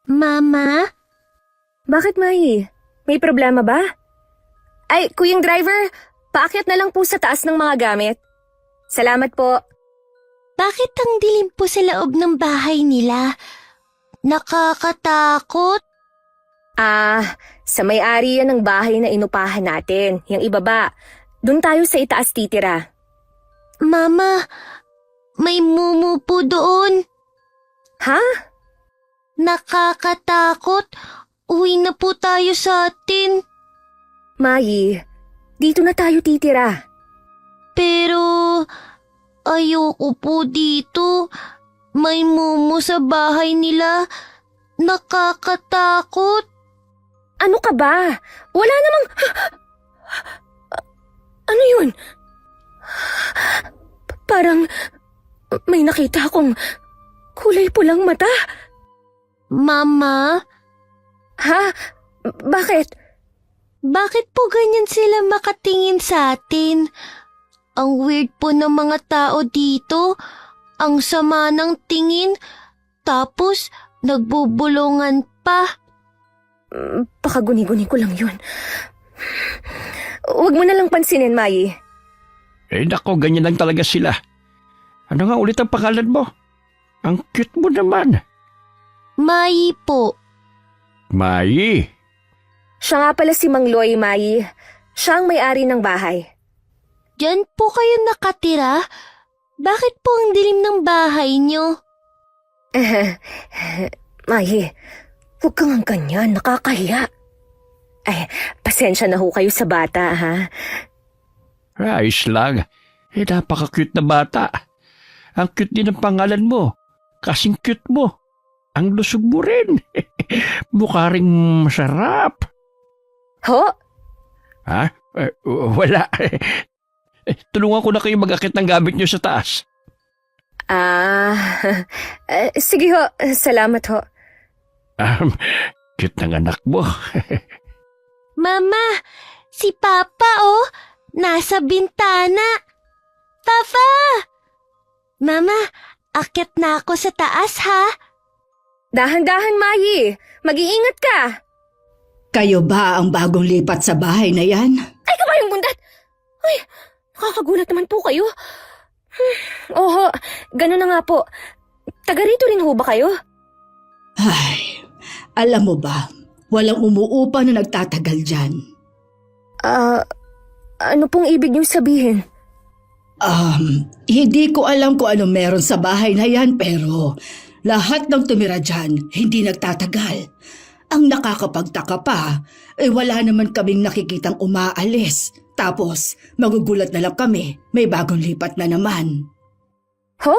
Mama? Bakit, Mai? May problema ba? Ay, kuyang driver, paakyat na lang po sa taas ng mga gamit. Salamat po. Bakit ang dilim po sa loob ng bahay nila? Nakakatakot. Sa may-ari yan ng bahay na inupahan natin. Yung ibaba. Doon tayo sa itaas titira. Mama, may mumu po doon. Ha? Nakakatakot. Uwi na po tayo sa atin. Mai, dito na tayo titira. Pero ayoko po dito. May mumu sa bahay nila. Nakakatakot. Ano ka ba? Wala namang... Ano yun? Parang may nakita akong kulay pulang mata. Mama? Ha? Bakit? Bakit po ganyan sila makatingin sa atin? Ang weird po ng mga tao dito. Ang sama ng tingin. Tapos, nagbubulungan pa. Pakaguni-guni ko lang yun. Huwag mo na lang pansinin, Mai. Nako, ganyan lang talaga sila. Ano nga ulit ang pangalan mo? Ang cute mo naman. Mai po. Mai. Siya nga pala si Mang Loy, Mai. Siya ang may-ari ng bahay. Diyan po kayo nakatira? Bakit po ang dilim ng bahay nyo? Mai, huwag kang ang ganyan. Nakakahiya. Ay, pasensya na ho kayo sa bata, ha? Ayos lang. Napaka-cute na bata. Ang cute din ang pangalan mo. Kasing cute mo. Ang lusog mo rin. Mukha ring masarap. Ho? Ha? Wala. Tulungan ko na kayo mag-akit ng gamit nyo sa taas. Sige ho. Salamat ho. Cute ng anak mo. Mama, si Papa oh, nasa bintana. Papa! Mama, akyat na ako sa taas ha. Dahan-dahan, Mai. Mag-iingat ka. Kayo ba ang bagong lipat sa bahay na yan? Ay, kabayong bundat! Ay, nakakagulat naman po kayo. Oho, gano'n na nga po. Taga rito rin ho ba kayo? Ay, alam mo ba, walang umuupa na nagtatagal dyan. Ano pong ibig niyong sabihin? Hindi ko alam kung ano meron sa bahay na yan pero lahat ng tumira dyan hindi nagtatagal. Ang nakakapagtaka pa, wala naman kaming nakikitang umaalis. Tapos, magugulat na lang kami, may bagong lipat na naman. Ho?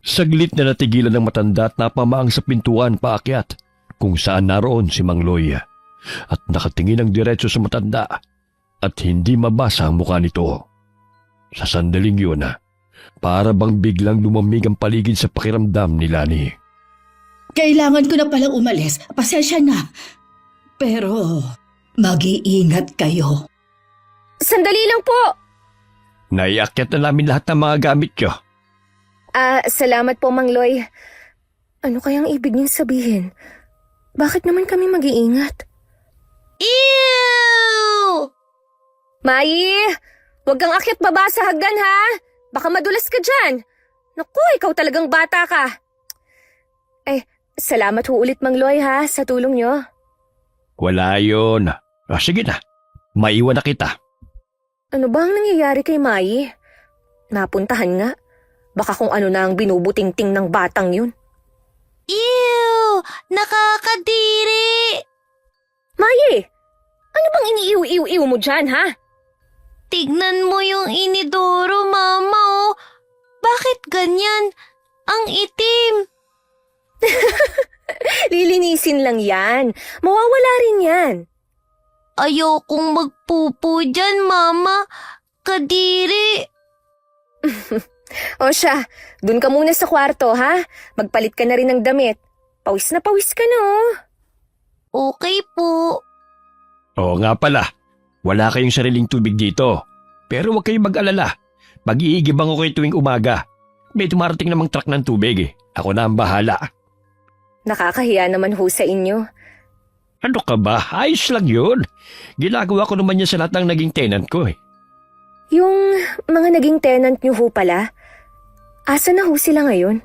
Saglit na natigilan ng matanda at napamaang sa pintuan paakyat kung saan naroon si Mang Loy. At nakatingin ang diretso sa matanda at hindi mabasa ang mukha nito. Sa sandaling yun, para bang biglang lumamig ang paligid sa pakiramdam ni Lani. Kailangan ko na palang umalis, pasensya na. Pero, mag-iingat kayo. Sandali lang po! Naiakyat na namin lahat ng mga gamit nyo. Salamat po, Mang Loy. Ano kayang ibig niyong sabihin? Bakit naman kami mag-iingat? Ew! Mai! Huwag kang akyat baba sa hagdan, ha? Baka madulas ka dyan. Naku, ikaw talagang bata ka. Salamat ho ulit, Mang Loy, ha, sa tulong niyo. Wala yun. Sige na, maiwan na kita. Ano ba ang nangyayari kay Mai? Napuntahan nga. Baka kung ano na ang binubuting-ting ng batang yun. Ew! Nakakadiri! Mai! Ano bang iniiw-iw-iw mo dyan, ha? Tignan mo yung inidoro, Mama oh. Bakit ganyan? Ang itim. Lilinisin lang yan. Mawawala rin yan. Ayokong magpupo dyan, Mama. Kadiri. O siya, dun ka muna sa kwarto, ha? Magpalit ka na rin ng damit. Pawis na pawis ka na, oh. Okay po. Oo nga pala, wala kayong sariling tubig dito. Pero huwag kayong mag-alala. Mag-iigibang ko kayo tuwing umaga. May dumarating namang truck ng tubig. Ako na ang bahala. Nakakahiya naman ho sa inyo. Ano ka ba? Ayos lang yun. Ginagawa ko naman yan sa lahat ng naging tenant ko eh. Yung mga naging tenant niyo ho pala, asa na ho sila ngayon?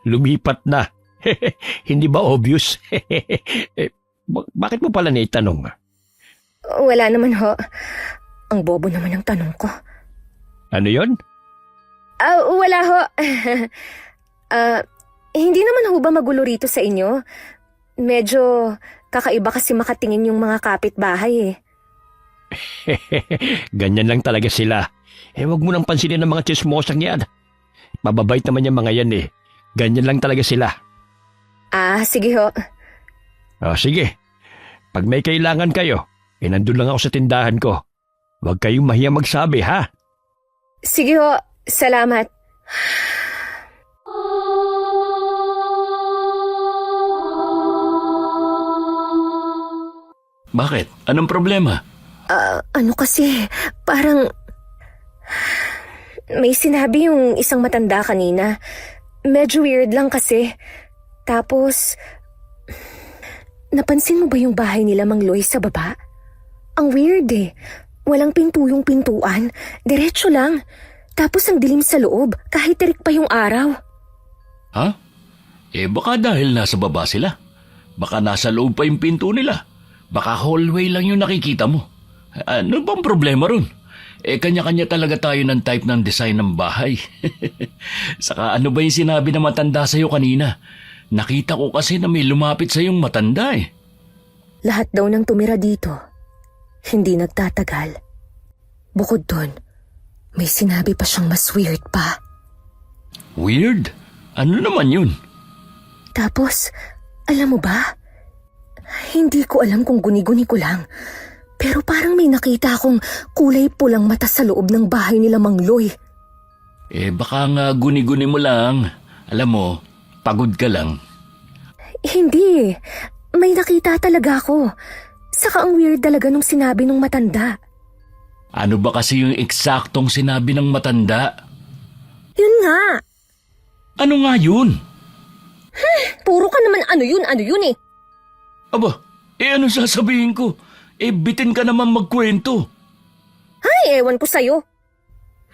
Lumipat na. Hindi ba obvious? Bakit mo pala naitanong? Wala naman ho. Ang bobo naman ang tanong ko. Ano yon? Wala ho. Hindi naman ho ba magulo rito sa inyo? Medyo kakaiba kasi makatingin yung mga kapitbahay eh. Ganyan lang talaga sila. Huwag mo nang pansinin ng mga chismosang yan. Mababait naman yung mga yan eh. Ganyan lang talaga sila. Sige ho. Sige. Pag may kailangan kayo, nandun lang ako sa tindahan ko. Huwag kayong mahiya magsabi, ha? Sige ho. Salamat. Bakit? Anong problema? Ano kasi, parang... May sinabi yung isang matanda kanina. Medyo weird lang kasi. Tapos... Napansin mo ba yung bahay nila Mang Loy sa baba? Ang weird eh. Walang pinto yung pintuan. Diretso lang. Tapos ang dilim sa loob, kahit tirik pa yung araw. Ha? Baka dahil nasa baba sila. Baka nasa loob pa yung pinto nila. Baka hallway lang yung nakikita mo. Ano bang problema ron? Kanya-kanya talaga tayo ng type ng design ng bahay. Saka ano ba yung sinabi na matanda sa'yo kanina? Nakita ko kasi na may lumapit sa'yong matanda eh. Lahat daw ng tumira dito, hindi nagtatagal. Bukod doon, may sinabi pa siyang mas weird pa. Weird? Ano naman yun? Tapos, alam mo ba? Hindi ko alam kung guni-guni ko lang. Pero parang may nakita akong kulay pulang mata sa loob ng bahay nila Mang Loy. Baka nga guni-guni mo lang. Alam mo, pagod ka lang. Hindi. May nakita talaga ako. Saka ang weird talaga nung sinabi nung matanda. Ano ba kasi yung eksaktong sinabi ng matanda? Yun nga. Ano nga yun? Puro ka naman ano yun eh. Aba, ano sasabihin ko? Bitin ka naman magkwento. Ay, ewan ko sa'yo.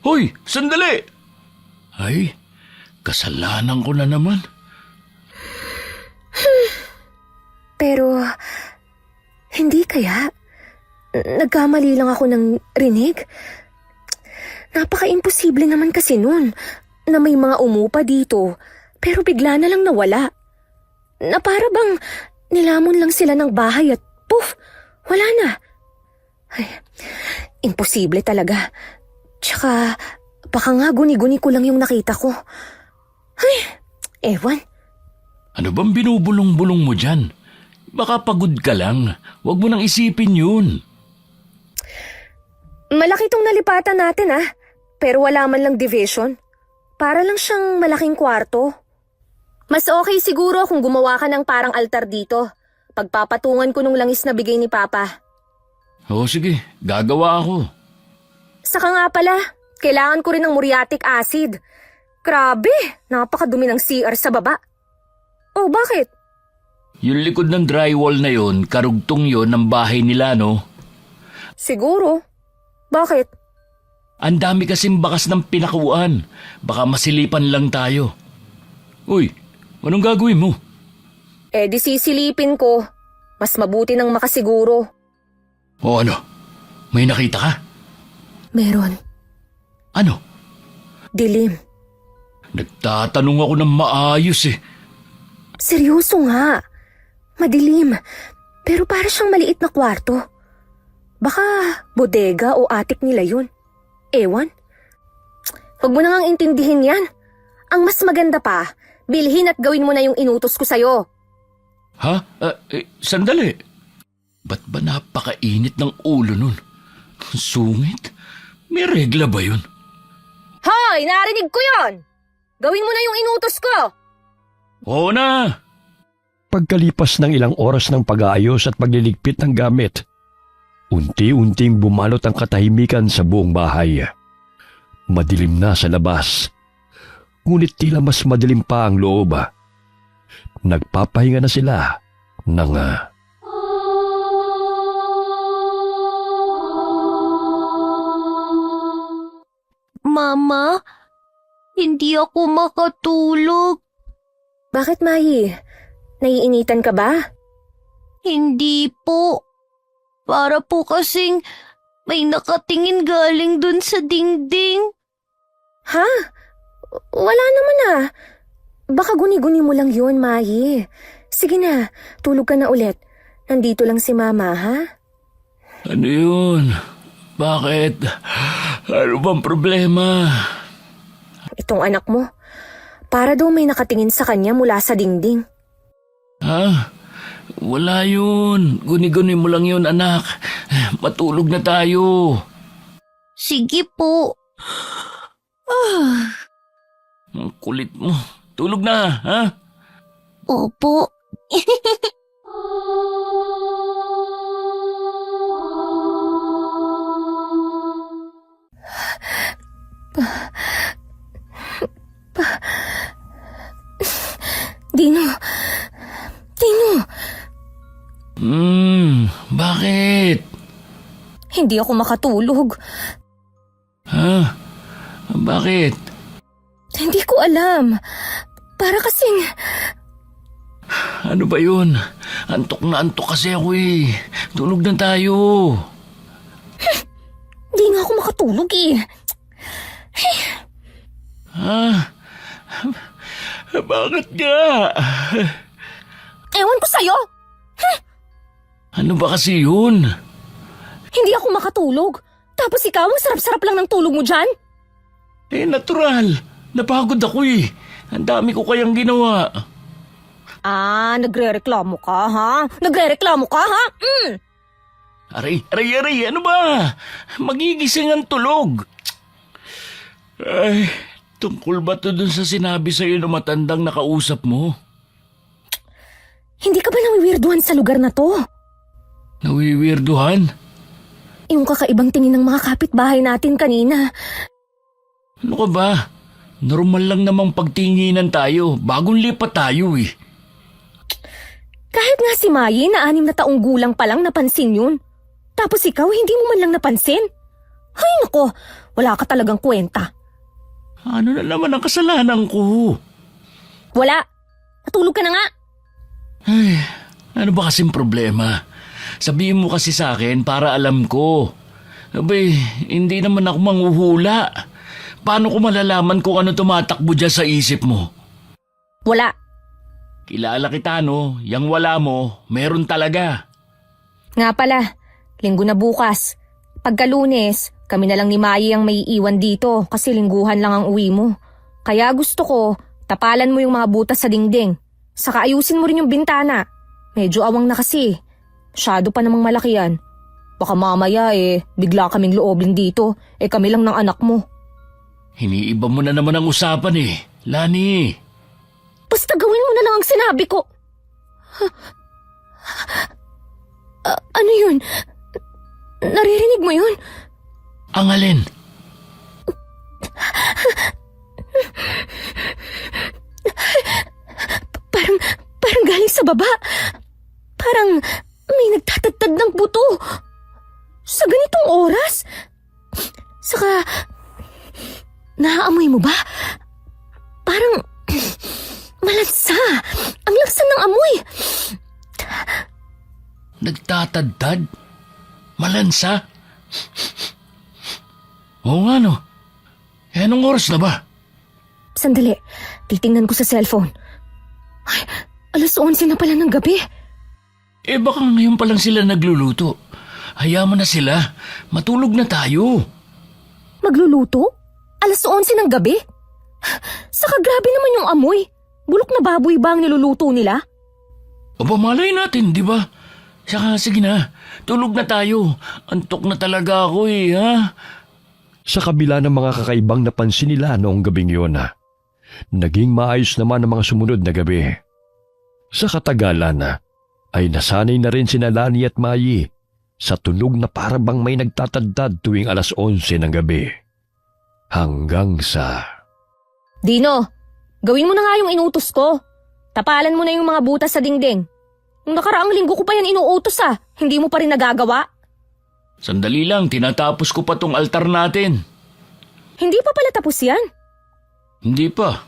Hoy, sandali! Ay, kasalanan ko na naman. Pero, hindi kaya? Nagkamali lang ako ng rinig? Napaka-imposible naman kasi nun na may mga umupa dito pero bigla na lang nawala. Na para bang nilamon lang sila ng bahay at puff, wala na. Ay, imposible talaga. Tsaka, baka nga guni-guni ko lang yung nakita ko. Ay, ewan. Ano bang binubulong-bulong mo dyan? Baka pagod ka lang. Huwag mo nang isipin yun. Malaki tong nalipatan natin pero wala man lang division. Para lang siyang malaking kwarto. Mas okay siguro kung gumawa ka ng parang altar dito. Pagpapatungan ko nung langis na bigay ni Papa. Oo, sige. Gagawa ako. Saka nga pala, kailangan ko rin ng muriatic acid. Grabe, napakadumi ng CR sa baba. Oh, bakit? Yung likod ng drywall na yon, karugtong yon ng bahay nila, no? Siguro. Bakit? Ang dami kasing bakas ng pinakuan. Baka masilipan lang tayo. Uy, anong gagawin mo? Di sisilipin ko. Mas mabuti nang makasiguro. O ano? May nakita ka? Meron. Ano? Dilim. Nagtatanong ako ng maayos eh. Seryoso nga. Madilim. Pero para siyang maliit na kwarto. Baka bodega o attic nila yun. Ewan. Huwag mo na ngang intindihin yan. Ang mas maganda pa, bilhin at gawin mo na yung inutos ko sa'yo. Ha? Sandali. Ba't ba napakainit ng ulo nun? Sungit? May regla ba yun? Hoy! Narinig ko yon! Gawin mo na yung inutos ko! Oo na! Pagkalipas ng ilang oras ng pag-aayos at pagliligpit ng gamit, unti-unting bumalot ang katahimikan sa buong bahay. Madilim na sa labas, ngunit tila mas madilim pa ang loob. nagpapahinga na sila ng Mama, hindi ako makatulog. Bakit, Mayi? Naiinitan ka ba? Hindi po. Para po kasing may nakatingin galing dun sa dingding. Ha? Wala naman ah. Baka guni-guni mo lang yun, Mayi. Sige na, tulog ka na ulit. Nandito lang si Mama, ha? Ano yun? Bakit? Ano bang problema? Itong anak mo. Para daw may nakatingin sa kanya mula sa dingding. Ha? Wala yun. Guni-guni mo lang yun, anak. Matulog na tayo. Sige po. Ang kulit mo. Tulog na, ha? Opo. Dino! Dino! Bakit? Hindi ako makatulog. Ha? Bakit? Hindi ko alam. Para kasing... Ano ba yun? Antok na antok kasi ako eh. Tulog na tayo. Hindi nga ako makatulog eh. Ha? Bakit nga? Ewan ko sa'yo. Ano ba kasi yun? Hindi ako makatulog. Tapos ikaw, ang sarap-sarap lang ng tulog mo dyan. Natural. Napagod ako eh. Ang dami ko kayang ginawa. Nagre-reklamo ka, ha? Nagre-reklamo ka, ha? Aray, ano ba? Magigising ang tulog. Ay, tungkol ba to dun sa sinabi sa'yo ng matandang nakausap mo? Hindi ka ba nawiwirduhan sa lugar na to? Nawiwirduhan? Yung kakaibang tingin ng mga kapitbahay natin kanina. Ano ka ba? Normal lang namang pagtinginan tayo. Bagong lipat tayo eh. Kahit nga si Mayi na 6 na taong gulang pa lang napansin yun. Tapos ikaw, hindi mo man lang napansin? Ay nako, wala ka talagang kwenta. Ano na naman ang kasalanan ko? Wala. Matulog ka na nga. Ay, ano ba kasing problema? Sabihin mo kasi sa akin para alam ko. Abay, hindi naman ako manghuhula. Paano ko malalaman kung ano tumatakbo dyan sa isip mo? Wala. Kilala kita no, yang wala mo, meron talaga. Nga pala, linggo na bukas. Pagka Lunes, kami na lang ni Mayi ang may iiwan dito kasi lingguhan lang ang uwi mo. Kaya gusto ko, tapalan mo yung mga butas sa dingding. Saka ayusin mo rin yung bintana. Medyo awang na kasi. Masyado pa namang malaki yan. Baka mamaya bigla kaming loobin dito. Kami lang ng anak mo. Hiniiba mo na naman ang usapan eh, Lani. Basta gawin mo na lang ang sinabi ko. Ano yun? Naririnig mo yun? Ang alin? Parang galing sa baba. Parang may nagtatagtad ng buto. Sa ganitong oras? Saka, naaamoy mo ba? Parang malansa. Ang laksan ng amoy. Nagtatadtad? Malansa? Oo nga no. Anong oras na ba? Sandali, titingnan ko sa cellphone. Ay, 11:11 na pala ng gabi. Baka ngayon pa lang sila nagluluto. Hayaan mo na sila. Matulog na tayo. Magluluto? 11:11 ng gabi? Saka grabe naman yung amoy. Bulok na baboy ba ang niluluto nila? O malay natin, di ba? Saka sige na, tulog na tayo. Antok na talaga ako ha? Sa kabila ng mga kakaibang napansin nila noong gabing yun, naging maayos naman ang mga sumunod na gabi. Sa katagalan, ay nasanay na rin sina Lani at Mayi sa tunog na parabang may nagtatadtad tuwing 11:00 ng gabi. Hanggang sa... Dino, gawin mo na nga yung inutos ko. tapalan mo na yung mga butas sa dingding. Nung nakaraang linggo ko pa yan inuutos hindi mo pa rin nagagawa. Sandali lang, tinatapos ko pa tong altar natin. Hindi pa pala tapos yan. Hindi pa.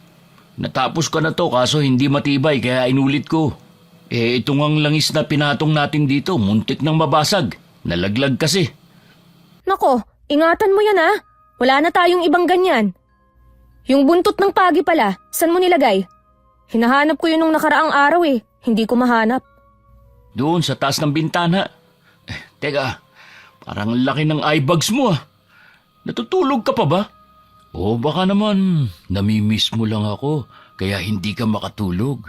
Natapos ko na to kaso hindi matibay kaya inulit ko. Ito ngang langis na pinatong natin dito, muntik nang mabasag. Nalaglag kasi. Nako, ingatan mo yan Wala na tayong ibang ganyan. Yung buntot ng pagi pala, saan mo nilagay? Hinahanap ko yun nung nakaraang araw hindi ko mahanap. Doon sa taas ng bintana. Teka, parang laki ng eye bags mo Natutulog ka pa ba? O baka naman, namimiss mo lang ako, kaya hindi ka makatulog.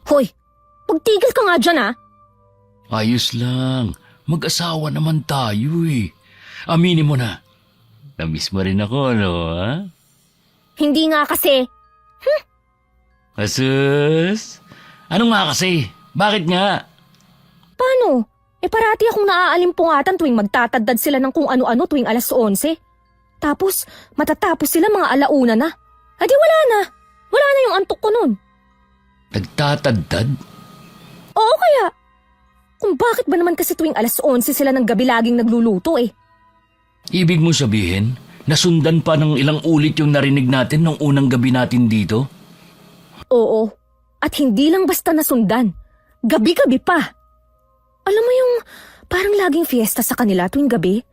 Hoy, pagtigil ka nga dyan Ayos lang, mag-asawa naman tayo Aminin mo na, namiss mo rin ako, Hindi nga kasi. Asus? Ano nga kasi? Bakit nga? Paano? Parati akong naaaalimpungatan tuwing magtatadad sila ng kung ano-ano tuwing alas 11. Tapos, matatapos sila mga alauna na. Adi wala na. Wala na yung antok ko nun. Nagtatadtad? Oo kaya. Kung bakit ba naman kasi tuwing alas 11 sila ng gabi laging nagluluto Ibig mo sabihin, nasundan pa ng ilang ulit yung narinig natin nung unang gabi natin dito? Oo. At hindi lang basta nasundan. Gabi-gabi pa. Alam mo yung parang laging fiesta sa kanila tuwing gabi?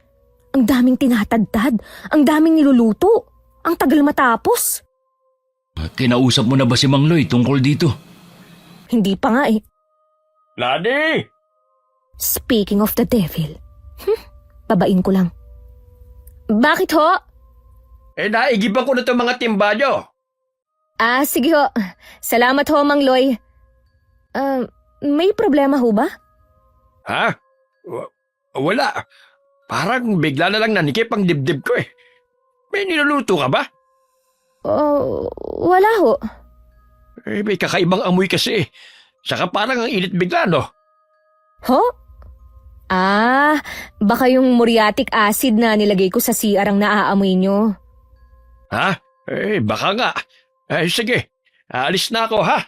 Ang daming tinatadtad, ang daming niluluto, ang tagal matapos. Kinausap mo na ba si Mang Loy tungkol dito? Hindi pa nga Lani! Speaking of the devil. Babain ko lang. Bakit ho? Naigiban ko na itong mga timba nyo. Sige ho. Salamat ho, Mang Loy. May problema ho ba? Ha? Wala. Parang bigla na lang nanikip ang dibdib ko May niluluto ka ba? Wala ho. May kakaibang amoy kasi. Saka parang ang init bigla, no? Ho? Baka yung muriatic acid na nilagay ko sa CR ang naaamoy nyo. Ha? Baka nga. Sige. Alis na ako, ha?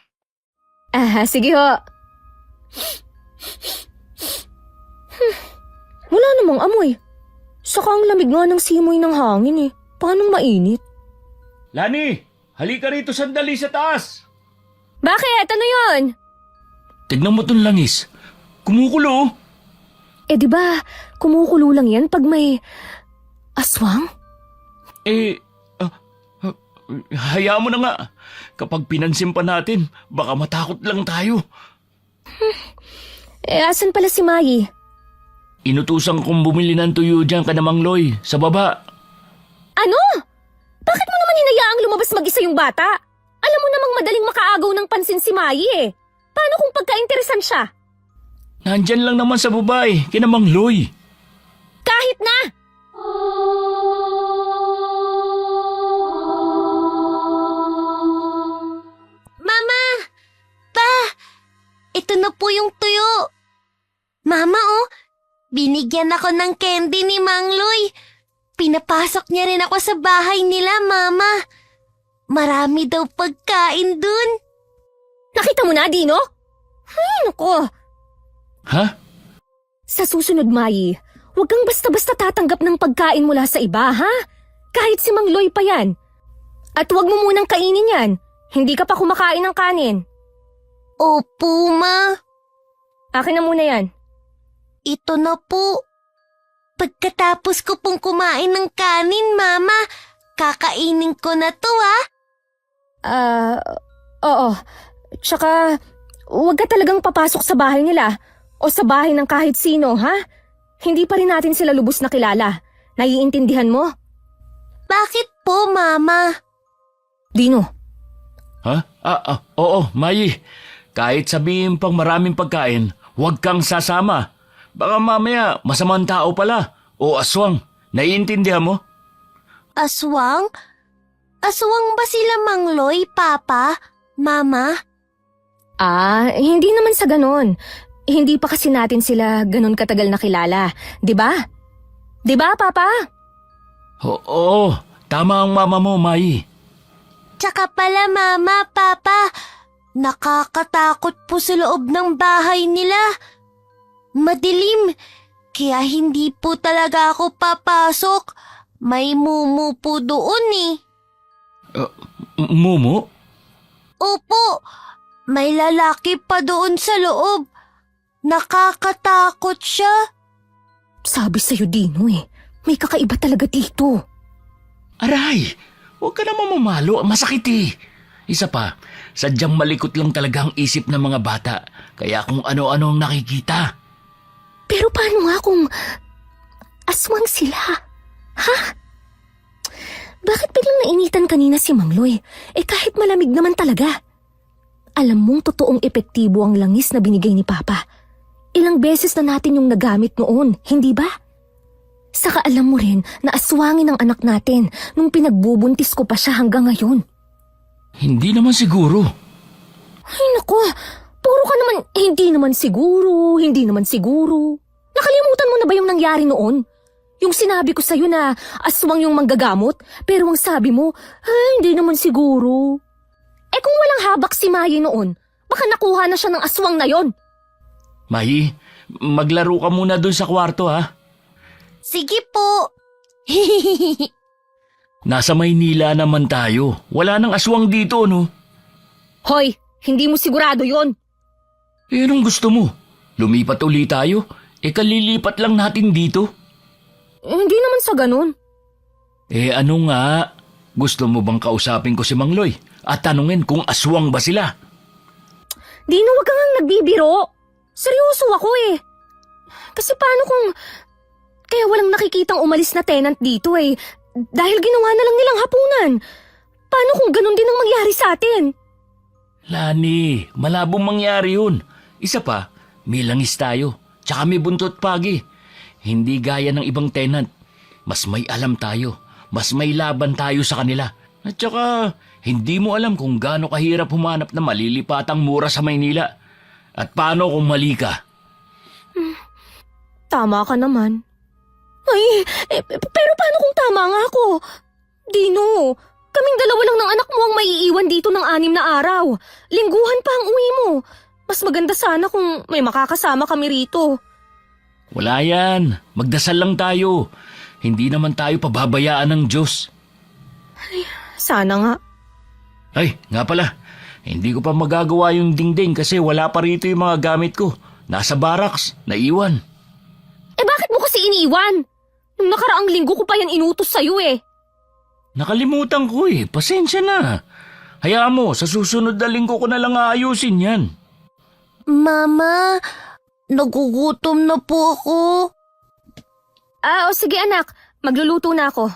Sige ho. Wala namang amoy. Saka ang lamig nga ng simoy ng hangin Paanong mainit? Lani, halika rito sandali sa taas. Bakit? Ano yun? Tignan mo tong langis. Kumukulo. Di ba, kumukulo lang yan pag may aswang? Hayaan mo na nga. Kapag pinansin pa natin, baka matakot lang tayo. Asan pala si Mayi? Inutusan kong bumili ng tuyo dyan ka na Mang Loy, sa baba. Ano? Bakit mo naman hinayaang lumabas mag-isa yung bata? Alam mo namang madaling makaagaw ng pansin si Mayi Paano kung pagka-interesan siya? Nandyan lang naman sa babae, kina Mang Loy. Kahit na! Mama! Pa! Ito na po yung tuyo. Mama, binigyan ako ng candy ni Mang Loy. Pinapasok niya rin ako sa bahay nila, Mama. Marami daw pagkain dun. Nakita mo na, Dino? Ay, naku. Ha? Sa susunod, Mayi, huwag kang basta-basta tatanggap ng pagkain mula sa iba, ha? Kahit si Mang Loy pa yan. At huwag mo munang kainin yan. Hindi ka pa kumakain ng kanin. Opo, Ma. Akin na muna yan. Ito na po. Pagkatapos ko pong kumain ng kanin, Mama, kakainin ko na to, ha? Oo. Tsaka, huwag ka talagang papasok sa bahay nila o sa bahay ng kahit sino, ha? Hindi pa rin natin sila lubos na kilala. Naiintindihan mo? Bakit po, Mama? Dino. Ha? Oo, Mayi. Kahit sabihin pang maraming pagkain, huwag kang sasama. Baka mamaya masamang tao pala o aswang. Naiintindihan mo? Aswang? Aswang ba sila, Mang Loy, Papa? Mama? Hindi naman sa ganon. Hindi pa kasi natin sila ganon katagal na kilala. Diba? Diba, Papa? Oo, tama ang mama mo, Mayi. Tsaka pala, Mama, Papa, Nakakatakot po sa loob ng bahay nila. Madilim, kaya hindi po talaga ako papasok. May mumu po doon eh. Mumu? Opo, may lalaki pa doon sa loob. Nakakatakot siya. Sabi sa'yo, Dino eh. May kakaiba talaga dito. Aray, huwag ka naman mamalo. Masakit eh. Isa pa, sadyang malikot lang talaga ang isip ng mga bata. Kaya kung ano-ano ang nakikita. Pero paano nga kung aswang sila? Ha? Bakit biglang nainitan kanina si Mangloy? Kahit malamig naman talaga. Alam mong totoong epektibo ang langis na binigay ni Papa. Ilang beses na natin yung nagamit noon, hindi ba? Saka alam mo rin na aswangin ang anak natin nung pinagbubuntis ko pa siya hanggang ngayon. Hindi naman siguro. Ay nako, puro ka naman, hindi naman siguro. Nakalimutan mo na ba yung nangyari noon? Yung sinabi ko sa'yo na aswang yung manggagamot, pero ang sabi mo, hindi naman siguro. Kung walang habak si Mayi noon, baka nakuha na siya ng aswang na yon. Mahi, maglaro ka muna dun sa kwarto ha. Sige po. Nasa Maynila naman tayo. Wala nang aswang dito, no? Hoy, hindi mo sigurado yon. Anong gusto mo? Lumipat ulit tayo? Kalilipat lang natin dito. Hindi naman sa ganun. Ano nga? Gusto mo bang kausapin ko si Mangloy at tanungin kung aswang ba sila? Dino, wag kang nagbibiro. Seryoso ako eh. Kasi paano kung... Kaya walang nakikitang umalis na tenant dito eh. Dahil ginawa na lang nilang hapunan. Paano kung ganun din ang mangyari sa atin? Lani, malabong mangyari yun. Isa pa, may langis tayo. Tsaka may buntot pagi. Hindi gaya ng ibang tenant. Mas may alam tayo. Mas may laban tayo sa kanila. At tsaka, hindi mo alam kung gaano kahirap humanap na malilipatang mura sa Maynila. At paano kung mali ka? Tama ka naman. Ay, pero paano kung tama nga ako? Dino, kaming dalawa lang ng anak mo ang maiiwan dito ng 6 na araw. Lingguhan pa ang uwi mo. Mas maganda sana kung may makakasama kami rito. Wala yan. Magdasal lang tayo. Hindi naman tayo pababayaan ng Diyos. Sana nga. Ay, nga pala. Hindi ko pa magagawa yung dingding kasi wala pa rito yung mga gamit ko. Nasa barracks. Naiwan. Bakit mo kasi iniwan? Nung nakaraang linggo ko pa yan inutos sa'yo eh. Nakalimutan ko eh. Pasensya na. Hayaan mo, sa susunod na linggo ko na lang aayusin yan. Mama, nagugutom na po ako. O sige anak, magluluto na ako.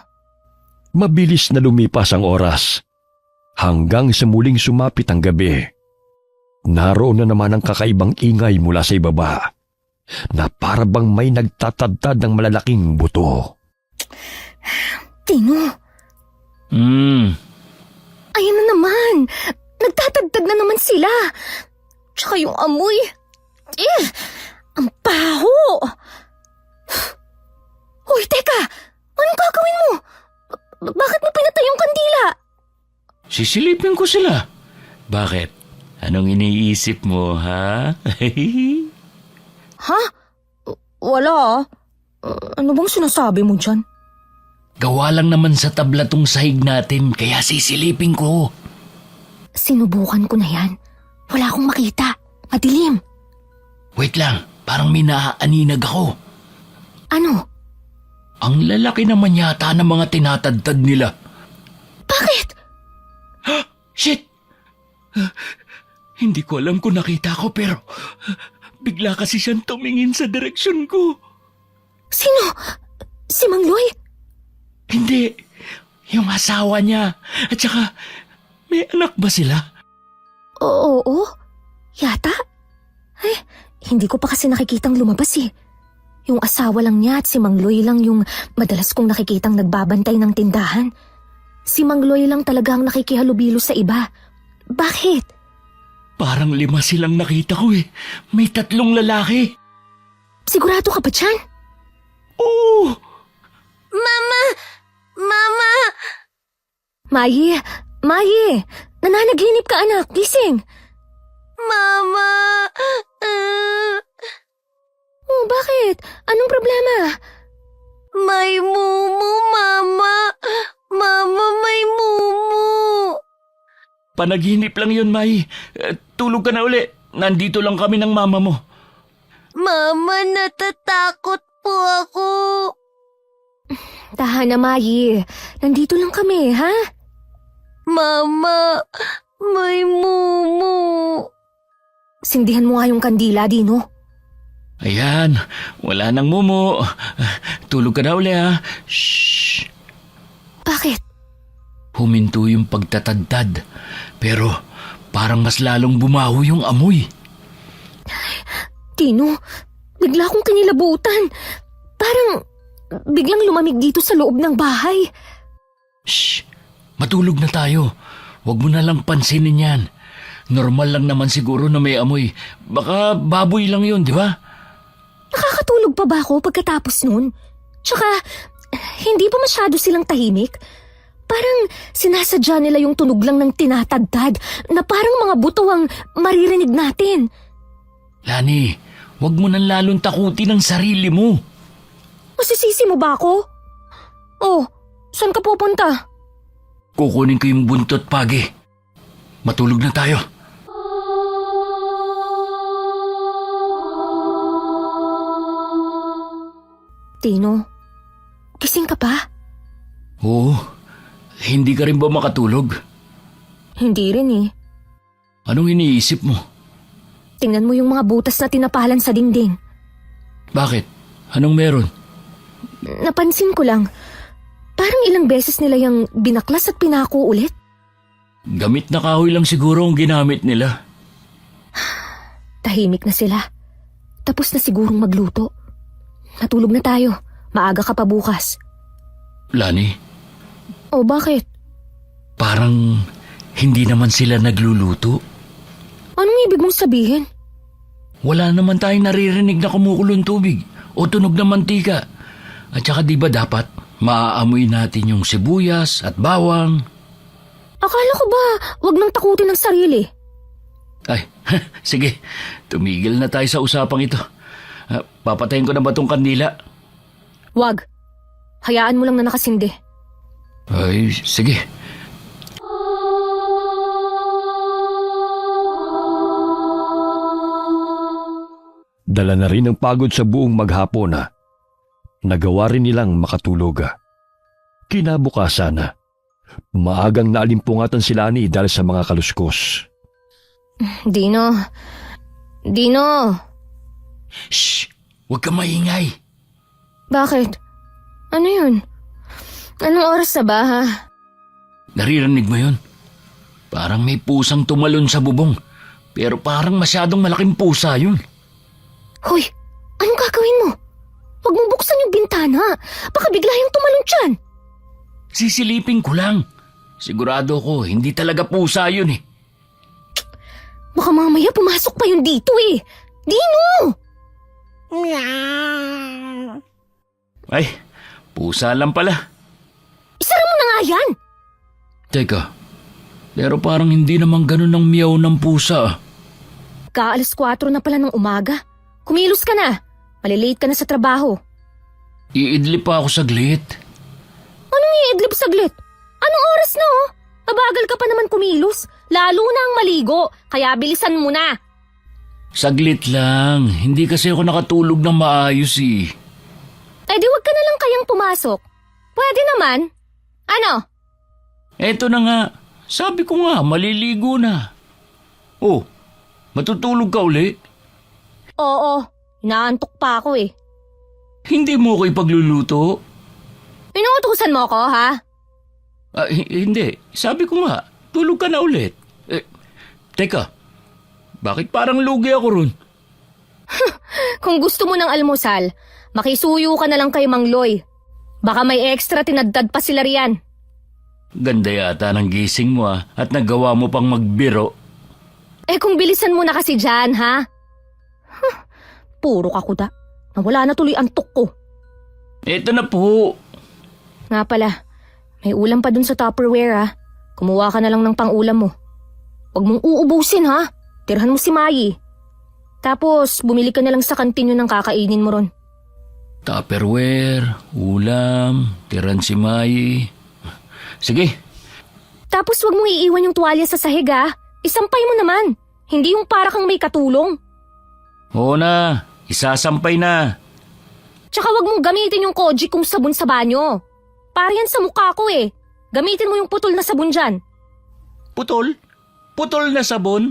Mabilis na lumipas ang oras. Hanggang sa muling sumapit ang gabi. Naroon na naman ang kakaibang ingay mula sa ibaba. Na para bang may nagtatadtad ng malalaking buto. Tino, ayan na naman. Nagtatagtag na naman sila. Tsaka yung amoy. Ang baho. Hoy, teka. Anong gagawin mo? Bakit mo pinatay yung kandila? Sisilipin ko sila. Bakit? Anong iniisip mo, ha? Ha? Wala. Ano bang sinasabi mo dyan? Gawa lang naman sa tabla tong sahig natin, kaya sisilipin ko. Sinubukan ko na yan. Wala akong makita. Madilim. Wait lang, parang may naaaninag ako. Ano? Ang lalaki naman yata ng mga tinatadtad nila. Bakit? Shit! Hindi ko alam kung nakita ko pero bigla kasi siyang tumingin sa direksyon ko. Sino? Si Mangloy? Hindi. Yung asawa niya. At saka, may anak ba sila? Oo. Yata? Hindi ko pa kasi nakikitang lumabas eh. Yung asawa lang niya at si Mangloy lang yung madalas kong nakikitang nagbabantay ng tindahan. Si Mangloy lang talaga ang nakikihalubilo sa iba. Bakit? Parang 5 silang nakita ko eh. May 3 lalaki. Sigurado ka ba dyan? Oo! Mama! Mama! Mayi! Nananaginip ka anak, gising! Mama! Oh, bakit? Anong problema? May mumu, Mama! Mama, may mumu! Panaginip lang yun, May. Tulog ka na uli. Nandito lang kami ng mama mo. Mama, natatakot po ako. Tahan na, Mai. Nandito lang kami, ha? Mama, may mumu. Sindihan mo nga yung kandila, Dino. Ayan, wala nang mumu. Tulog ka na uli, ha? Shh. Bakit? Huminto yung pagtatadtad. Pero parang mas lalong bumaho yung amoy. Dino, bigla akong kinilabutan. Parang biglang lumamig dito sa loob ng bahay. Shh. Matulog na tayo. Huwag mo na lang pansinin yan. Normal lang naman siguro na may amoy. Baka baboy lang yun, di ba? Nakakatulog pa ba ako pagkatapos nun? Tsaka, hindi pa masyado silang tahimik? Parang sinasadya nila yung tunog lang ng tinatadtad na parang mga buto ang maririnig natin. Lani, huwag mo nang lalong takutin ang sarili mo. Masisisi mo ba ako? Oh, saan ka pupunta? Kukunin ko yung buntot, Pagi. Matulog na tayo. Tino, gising ka pa? Oo. Hindi ka rin ba makatulog? Hindi rin eh. Anong iniisip mo? Tingnan mo yung mga butas na tinapalan sa dingding. Bakit? Anong meron? Napansin ko lang, parang ilang beses nila yung binaklas at pinako ulit. Gamit na kahoy lang siguro ang ginamit nila. Tahimik na sila. Tapos na sigurong magluto. Natulog na tayo. Maaga ka pa bukas. Lani, O bakit? parang hindi naman sila nagluluto. Anong ibig mong sabihin? Wala naman tayong naririnig na kumukulong tubig o tunog ng mantika. At saka di ba dapat maaamoy natin yung sibuyas at bawang? Akala ko ba wag nang takutin ng sarili? Ay, sige, tumigil na tayo sa usapang ito. Papatayin ko na ba tong kandila? Wag. Hayaan mo lang na nakasindi. Ay, sige. Dala na rin ang pagod sa buong maghapon na nagawa rin nilang makatulog. Kinabukasan, maagang naalimpungatan sila ni dahil sa mga kaluskos. Dino. Dino. Shh! Huwag ka maingay. Bakit? Ano yun? Anong oras na ba ha? Naririnig mo yun? Parang may pusang tumalon sa bubong. Pero parang masyadong malaking pusa yun. Hoy, anong gagawin mo? Huwag mong buksan yung bintana. Baka bigla yung tumalon dyan. Sisilipin ko lang. Sigurado ko, hindi talaga pusa yun eh. Baka mamaya pumasok pa yun dito eh. Dino! Ay, pusa lang pala. Isara mo na nga yan! Teka, pero parang hindi naman ganun ang miyaw ng pusa. Kaalas 4 na pala ng umaga. Kumilos ka na. Malilate ka na sa trabaho. Iidlip pa ako saglit. Anong iidlip saglit? Anong oras na oh? Mabagal ka pa naman kumilos. Lalo na ang maligo. Kaya bilisan mo na. Saglit lang. Hindi kasi ako nakatulog ng maayos eh. Eh di wag ka na lang kayang pumasok. Pwede naman. Ano? Eto na nga. Sabi ko nga, maliligo na. Oh, matutulog ka uli? Oo, inaantok pa ako eh. Hindi mo ako ipagluluto? Inuutusan mo ako ha? Hindi. Sabi ko nga, tulog ka na ulit. Teka, bakit parang lugi ako ron? Kung gusto mo ng almusal, makisuyo ka na lang kay Mang Loy. Baka may extra tinadtad pa sila riyan. Ganda yata ng gising mo at nagawa mo pang magbiro. Eh kung bilisan mo na kasi dyan, ha? Puro kakuda. Nawala na tuloy antok ko. Eto na po. Nga pala, may ulam pa dun sa Tupperware ha. Kumuha ka na lang ng pang-ulam mo. Huwag mong uubusin ha. tirhan mo si Mai. Tapos, bumili ka na lang sa kantin yun ng kakainin mo ron. Tupperware, ulam, tiran si Mai. Sige, Tapos wag mong iiwan yung tuwalya sa sahig ha. Isampay mo naman. Hindi yung para kang may katulong. oo na, isasampay na. Tsaka wag mong gamitin yung koji kung sabon sa banyo. Para yan sa mukha ko eh. Gamitin mo yung putol na sabon dyan. Putol? Putol na sabon?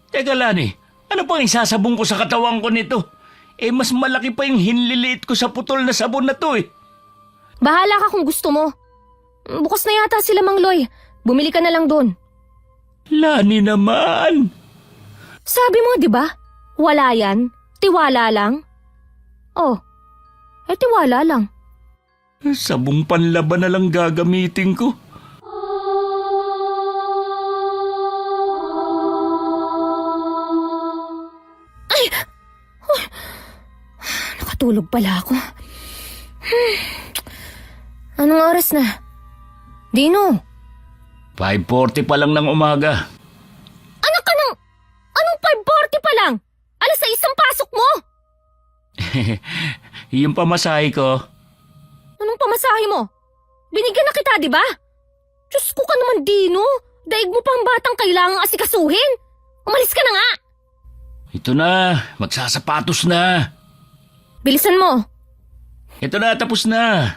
Teka Lani, ano pang isasabong ko sa katawan ko nito? Mas malaki pa yung hinliliit ko sa putol na sabon na to eh. Bahala ka kung gusto mo. Bukas na yata sila Mang Loy. Bumili ka na lang doon. Lani naman! Sabi mo, di ba? Wala yan. Tiwala lang. Oh, tiwala lang. Sabong panlaban na lang gagamitin ko. Nakatulog pala ako. Anong oras na? Dino, 5:40 pa lang ng umaga. anak ka ng... Anong 5:40 pa lang? Alas 6 ang pasok mo? Yung pamasahe ko. Anong pamasahe mo? Binigyan na kita, di ba? Diyos ko ka naman, Dino. Daig mo pa ang batang kailangang asikasuhin. Umalis ka na nga. Ito na, magsasapatos na. Bilisan mo. Ito na, tapos na.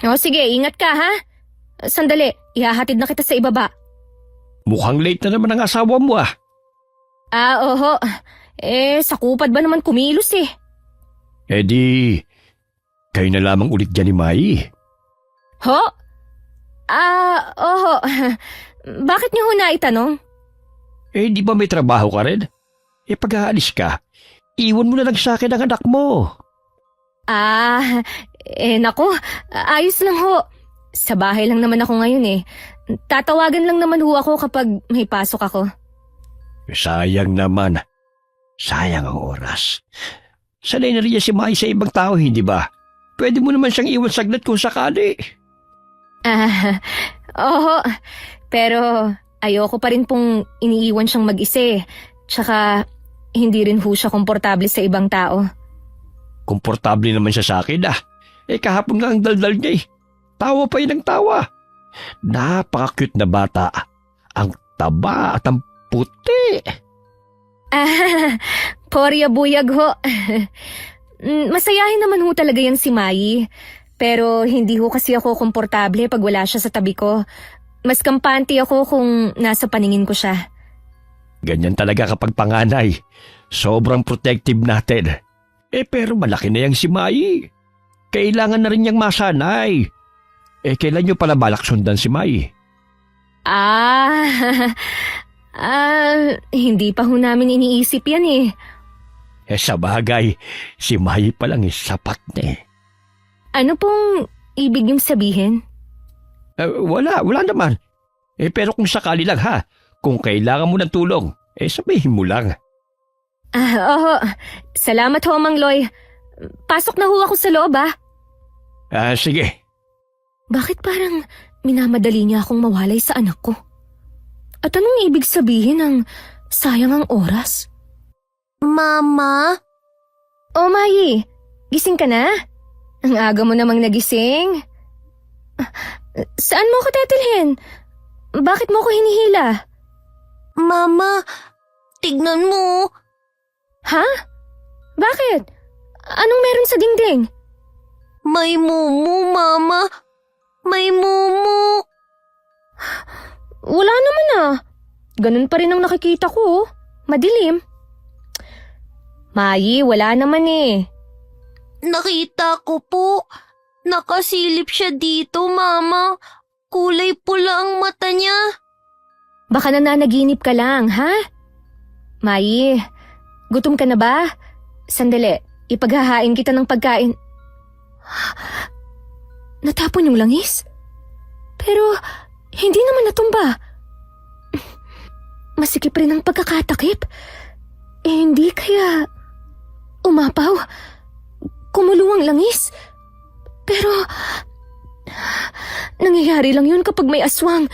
O sige, ingat ka ha. Sandali, ihahatid na kita sa ibaba. Mukhang late na naman ang asawa mo ah. Oho. Sakupad ba naman kumilos eh? Di, kayo na lamang ulit dyan ni Mai. Ho? Oho. Bakit niyo ho naitanong? Di ba may trabaho ka rin? Pag-aalis ka, iwan mo na lang sa akin ang anak mo. Nako, ayos lang ho. Sa bahay lang naman ako ngayon eh. Tatawagan lang naman ho ako kapag may pasok ako. Sayang naman. Sayang ang oras. Sanay na rin si Mai sa ibang tao, hindi ba? Pwede mo naman siyang iwan saglit kung sakali. Oho. Pero ayoko pa rin pong iniiwan siyang mag-isa eh. Tsaka hindi rin ho siya komportable sa ibang tao. Komportable naman siya sa akin ah. Kahapon nga ang daldal niya eh. Tawa pa yun ang tawa. Napaka-cute na bata. Ang taba at ang puti. Porya buyag ho. Masayahin naman ho talaga yan si Mai. Pero hindi ho kasi ako komportable pag wala siya sa tabi ko. Mas kampante ako kung nasa paningin ko siya. Ganyan talaga kapag panganay. Sobrang protective natin. Pero malaki na yang si Mai. Kailangan na rin niyang masanay. Kailan niyo pala balak sundan si Mai? Hindi pa ho namin iniisip yan eh. Sa bagay, si Mai pa lang sapat na eh. Ano pong ibig niyong sabihin? Wala naman. Pero kung sakali lang ha, kung kailangan mo ng tulong, sabihin mo lang. Oo. Salamat ho, Mang Loy. Pasok na ho ako sa loob Sige. Bakit parang minamadali niya akong mawalay sa anak ko? At anong ibig sabihin ng sayang ang oras? Mama? Oh, Mai. Gising ka na? Ang aga mo namang nagising. Saan mo ako tatalhin? Bakit mo ko hinihila? Mama, tignan mo. Ha? Bakit? Anong meron sa dingding? May mumu, Mama. May mumu. Wala naman Ganun pa rin ang nakikita ko. Madilim. Mai, wala naman eh. Nakita ko po. Nakasilip siya dito, Mama. Kulay pula ang mata niya. Baka nananaginip ka lang, ha? Mai, gutom ka na ba? Sandali, ipaghahain kita ng pagkain. Natapon yung langis? Pero, hindi naman natumba. Masikip rin ang pagkakatakip. Hindi kaya... umapaw? Kumulong ang langis? Pero... nangyayari lang yun kapag may aswang.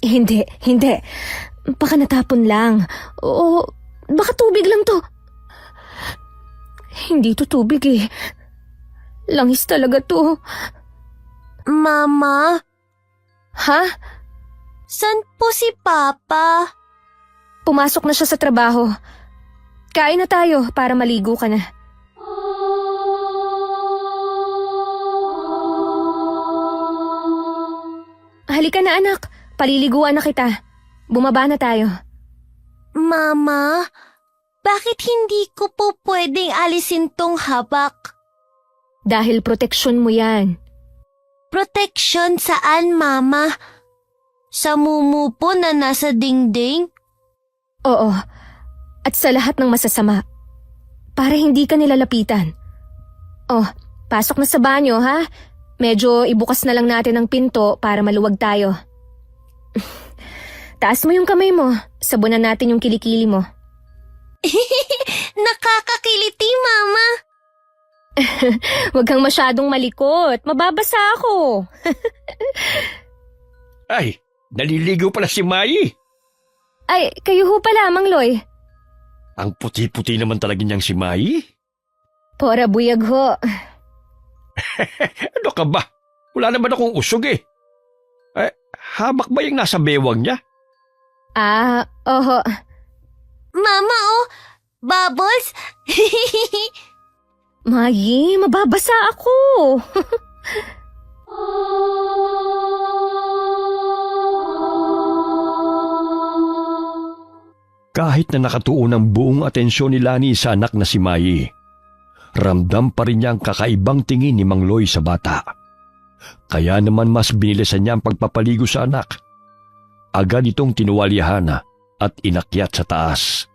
Hindi. Baka natapon lang. O baka tubig lang to. Hindi to tubig eh. Langis talaga to. Mama, Ha? san po si Papa? Pumasok na siya sa trabaho. Kain na tayo para maligo ka na. Halika na anak, paliliguan na kita. Bumaba na tayo. Mama, bakit hindi ko po pwedeng alisin tong habak? Dahil proteksyon mo yan. Protection saan, Mama? Sa mumu po na nasa dingding? Oo, at sa lahat ng masasama. Para hindi ka nilalapitan. Oh, pasok na sa banyo ha? Medyo ibukas na lang natin ang pinto para maluwag tayo. Taas mo yung kamay mo, sabunan natin yung kilikili mo. Nakakakiliti, Mama. Huwag kang masyadong malikot, mababasa ako. Ay, naliligo pala si Mai. Ay, kayo ho pala, Mang Loy. Ang puti-puti naman talaga niyang si Mai. Pora buyag ho. Ano ka ba? Wala naman akong usog eh. Habak ba yung nasa bewang niya? Ah, oho. Mama, oh, bubbles. Mai, mababasa ako. Kahit na nakatuon ang buong atensyon ni Lani sa anak na si Mai, ramdam pa rin niya ang kakaibang tingin ni Mang Loy sa bata. Kaya naman mas binilisan niya ang pagpapaligo sa anak. Agad itong tinuwalyahan at inakyat sa taas.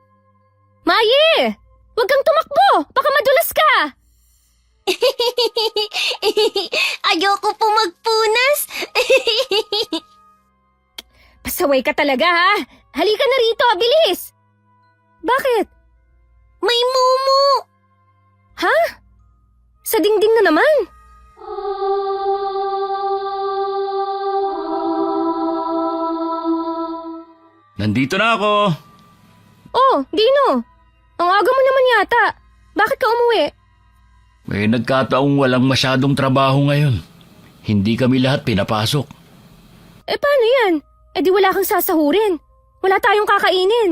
Mai! Huwag kang tumakbo! Baka madulas ka! Ayoko po magpunas. Pasaway ka talaga ha! Halika na rito, bilis! Bakit? May mumu. Ha? Sa dingding na naman? Nandito na ako. Oh, Dino! Ang aga mo naman yata. Bakit ka umuwi? May nagkataong walang masyadong trabaho ngayon. Hindi kami lahat pinapasok. Paano yan? Di wala kang sasahurin. Wala tayong kakainin.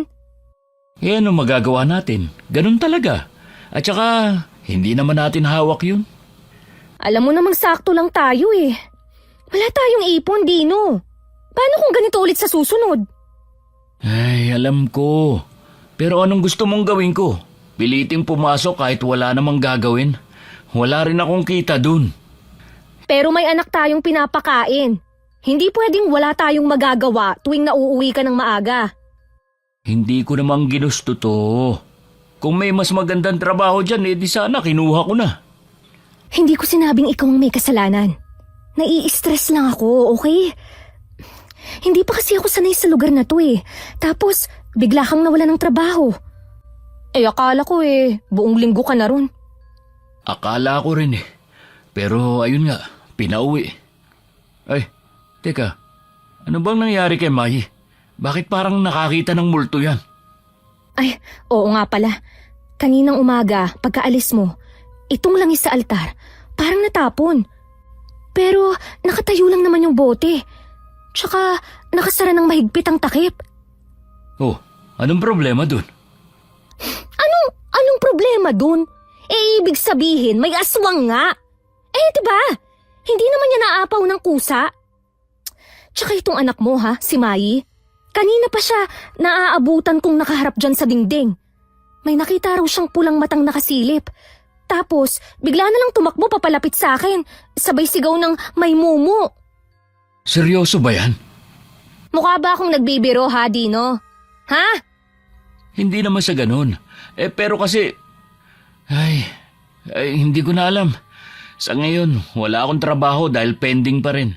Ano magagawa natin? Ganun talaga. At saka, hindi naman natin hawak yun. Alam mo namang sakto lang tayo eh. Wala tayong ipon, Dino. Paano kung ganito ulit sa susunod? Ay, alam ko. Pero anong gusto mong gawin ko? Piliting pumasok kahit wala namang gagawin. Wala rin akong kita dun. Pero may anak tayong pinapakain. Hindi pwedeng wala tayong magagawa tuwing nauuwi ka ng maaga. Hindi ko namang ginusto to. Kung may mas magandang trabaho dyan, di sana kinuha ko na. Hindi ko sinabing ikaw ang may kasalanan. Nai-stress lang ako, okay? Hindi pa kasi ako sanay sa lugar na to eh. Tapos, bigla kang nawala ng trabaho. Akala ko buong linggo ka na ron. Akala ko rin eh. Pero ayun nga, pinauwi. Ay, teka. Ano bang nangyari kay Mai? Bakit parang nakakita ng multo yan? Ay, oo nga pala. Kaninang umaga, pagkaalis mo, itong langis sa altar, parang natapon. Pero nakatayo lang naman yung bote. Tsaka nakasara ng mahigpit ang takip. Oh, anong problema dun? Anong problema dun? Ibig sabihin, may aswang nga. Diba? Hindi naman niya naapaw ng kusa. Tsaka itong anak mo si Mai. Kanina pa siya naaabutan kong nakaharap dyan sa dingding. May nakita raw siyang pulang matang nakasilip. Tapos, bigla na lang tumakbo papalapit sa akin. Sabay sigaw ng may mumu. Seryoso ba yan? Mukha ba akong nagbibiro Dino? Ha? Hindi naman sa ganun. Pero kasi... Ay, hindi ko na alam. Sa ngayon, wala akong trabaho dahil pending pa rin.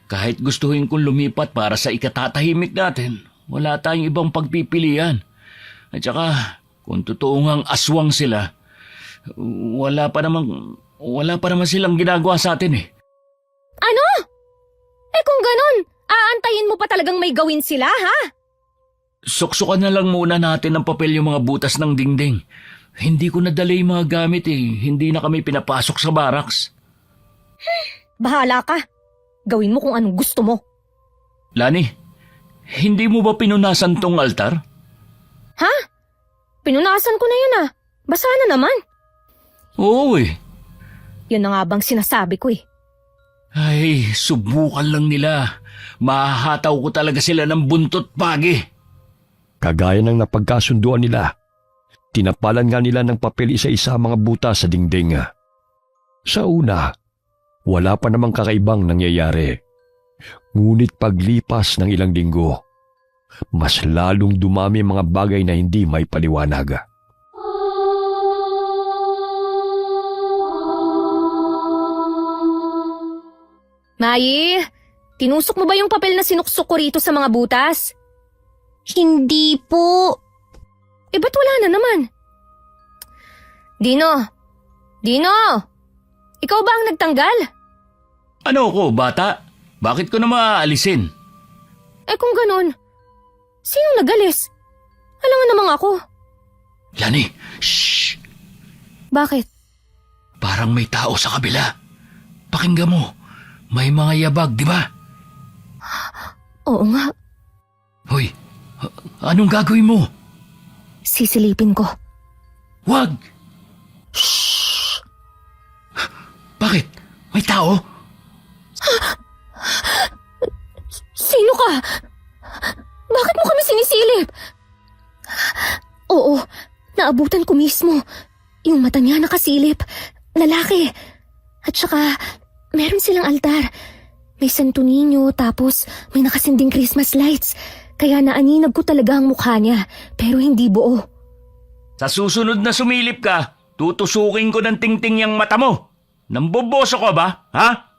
Kahit gustuhin kong lumipat para sa ikatatahimik natin, wala tayong ibang pagpipilian. At saka, kung totoo ngang aswang sila, wala pa naman silang ginagawa sa atin eh. Ano? Kung ganon, aantayin mo pa talagang may gawin sila, ha? Suksukan na lang muna natin ng papel yung mga butas ng dingding. Hindi ko nadala yung mga gamit eh. Hindi na kami pinapasok sa barracks. Bahala ka. Gawin mo kung anong gusto mo. Lani, hindi mo ba pinunasan tong altar? Ha? Pinunasan ko na yun ah. Basa na naman. Oo eh. Yun na nga bang sinasabi ko eh. Ay, subukan lang nila. Mahahataw ko talaga sila ng buntot pagi. Kagaya ng napagkasunduan nila, tinapalan nga nila ng papel isa-isa ang mga butas sa dingding. Sa una, wala pa namang kakaibang nangyayari. Ngunit paglipas ng ilang linggo, mas lalong dumami ang mga bagay na hindi may paliwanag. Mayi, tinusok mo ba yung papel na sinuksok ko rito sa mga butas? Hindi po. Eh ba't wala na naman? Dino! Dino! Ikaw ba ang nagtanggal? Ano ko, bata? Bakit ko na maaalisin? Eh kung ganun, sino nagalis? Alangan namang ako. Lani, shh! Bakit? Parang may tao sa kabila. Pakinggan mo, may mga yabag, di ba? Oo nga, Hoy, anong gagawin mo? sisilipin ko. Wag! Shh! Bakit? May tao? Sino ka? Bakit mo kami sinisilip? Oo, naabutan ko mismo. Yung mata niya nakasilip. Lalaki. At saka, meron silang altar. May Santo Niño, tapos may nakasinding Christmas lights. Kaya naaninag ko talaga ang mukha niya, pero hindi buo. Sa susunod na sumilip ka, tutusukin ko ng tingting yung mata mo. Namboboso ka ba, ha?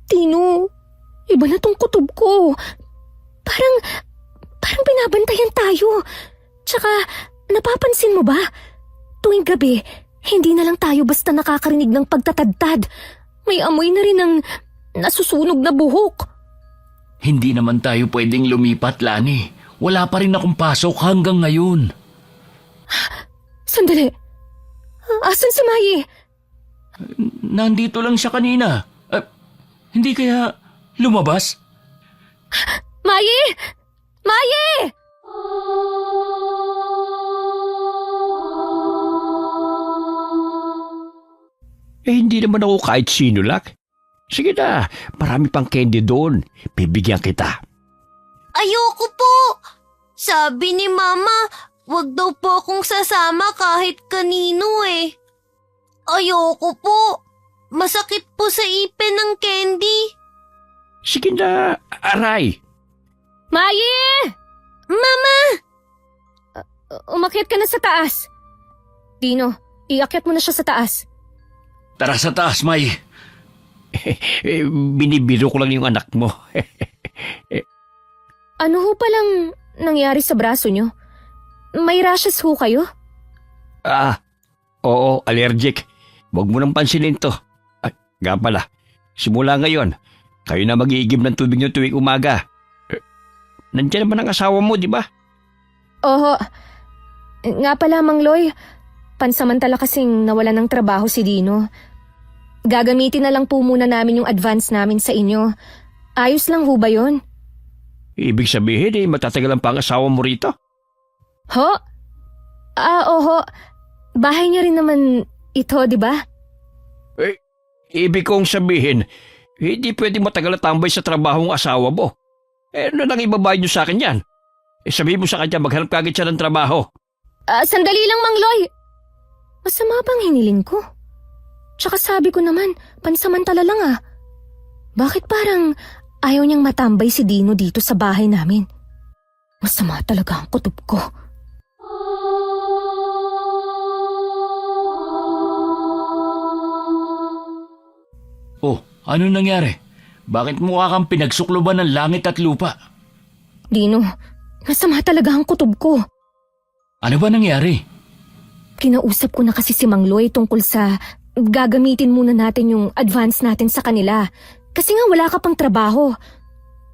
Tino, iba na tong kutob ko. Parang binabantayan tayo. Tsaka, napapansin mo ba? Tuwing gabi, hindi na lang tayo basta nakakarinig ng pagtatadtad. May amoy na rin ng nasusunog na buhok. Hindi naman tayo pwedeng lumipat, Lani. Wala pa rin akong pasok hanggang ngayon. Sandali. Asan si Mayi? Nandito lang siya kanina. Hindi kaya lumabas? Mayi! Mayi! Hindi naman ako kahit sino, Lak. Sige na, marami pang candy doon. Bibigyan kita. Ayoko po. Sabi ni Mama, wag daw po akong sasama kahit kanino eh. Ayoko po. Masakit po sa ipin ng candy. Sige na, aray. Mayi! Mama! Umakyat ka na sa taas. Dino, iakyat mo na siya sa taas. Tara sa taas, May. Binibiro ko lang yung anak mo. Ano ho palang nangyari sa braso nyo? May rashes ho kayo? Oo, allergic. Huwag mo nang pansinin to. Ay, nga pala, simula ngayon, kayo na mag-iigib ng tubig niyo tuwing umaga. Nandiyan naman ang asawa mo, di ba? Oho. Nga pala, Mang Loy, pansamantala kasing nawala ng trabaho si Dino. Gagamitin na lang po muna namin yung advance namin sa inyo. Ayos lang ho ba yun? Ibig sabihin, matatagalan pa ang asawa mo rito? Ho? Oho. Bahay niya rin naman ito, di ba? Ibig kong sabihin, hindi pwedeng matagal na tambay sa trabaho ng asawa mo. Ano nang ibabayad niyo sa akin yan? Sabihin mo sa kanya, maghanap kagad siya ng trabaho. Sandali lang, Mang Loy. Masama bang hinilin ko? Tsaka sabi ko naman, pansamantala lang. Bakit parang ayaw niyang matambay si Dino dito sa bahay namin? Masama talaga ang kutob ko. Oh, ano nangyari? Bakit mukha kang pinagsukloban ng langit at lupa? Dino, masama talaga ang kutob ko. Ano ba nangyari? Kinausap ko na kasi si Mang Loy tungkol sa gagamitin muna natin yung advance natin sa kanila. Kasi nga wala ka pang trabaho.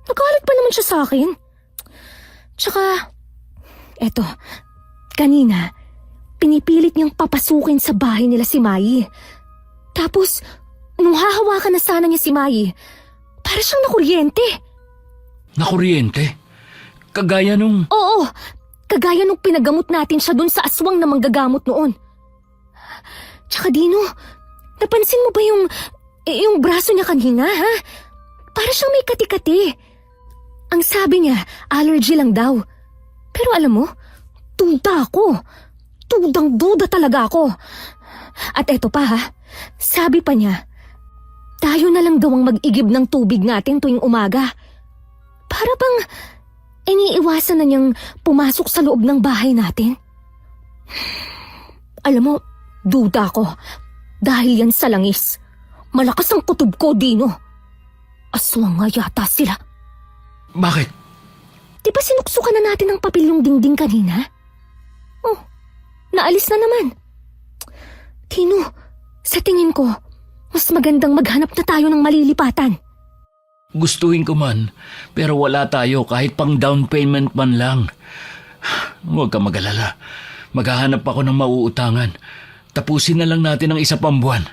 Nagalit pa naman siya sa akin. Tsaka, eto, kanina, pinipilit niyang papasukin sa bahay nila si Mai. Tapos, nung hahawakan na sana niya si Mai, para siyang nakuryente. Nakuryente? Kagaya nung... Oo, kagaya nung pinagamot natin siya dun sa aswang na manggagamot noon. Tsaka Dino, napansin mo ba yung braso niya kanina, ha? Para siyang may kati-kati. Ang sabi niya, allergy lang daw. Pero alam mo, duda ako. Dudang-duda talaga ako. At eto pa ha, sabi pa niya, tayo na lang daw ang mag-igib ng tubig natin tuwing umaga. Para bang iniiwasan na niyang pumasok sa loob ng bahay natin. Alam mo, duda ko. Dahil yan sa langis. Malakas ang kutob ko, Dino. Aswang nga yata sila. Bakit? Di ba sinuksukan na natin ang papel yung dingding kanina? Oh, naalis na naman. Dino, sa tingin ko, mas magandang maghanap na tayo ng malilipatan. Gustuhin ko man, pero wala tayo kahit pang down payment man lang. Huwag ka mag-alala. Maghahanap ako ng mauutangan. Tapusin na lang natin ang isa pang buwan.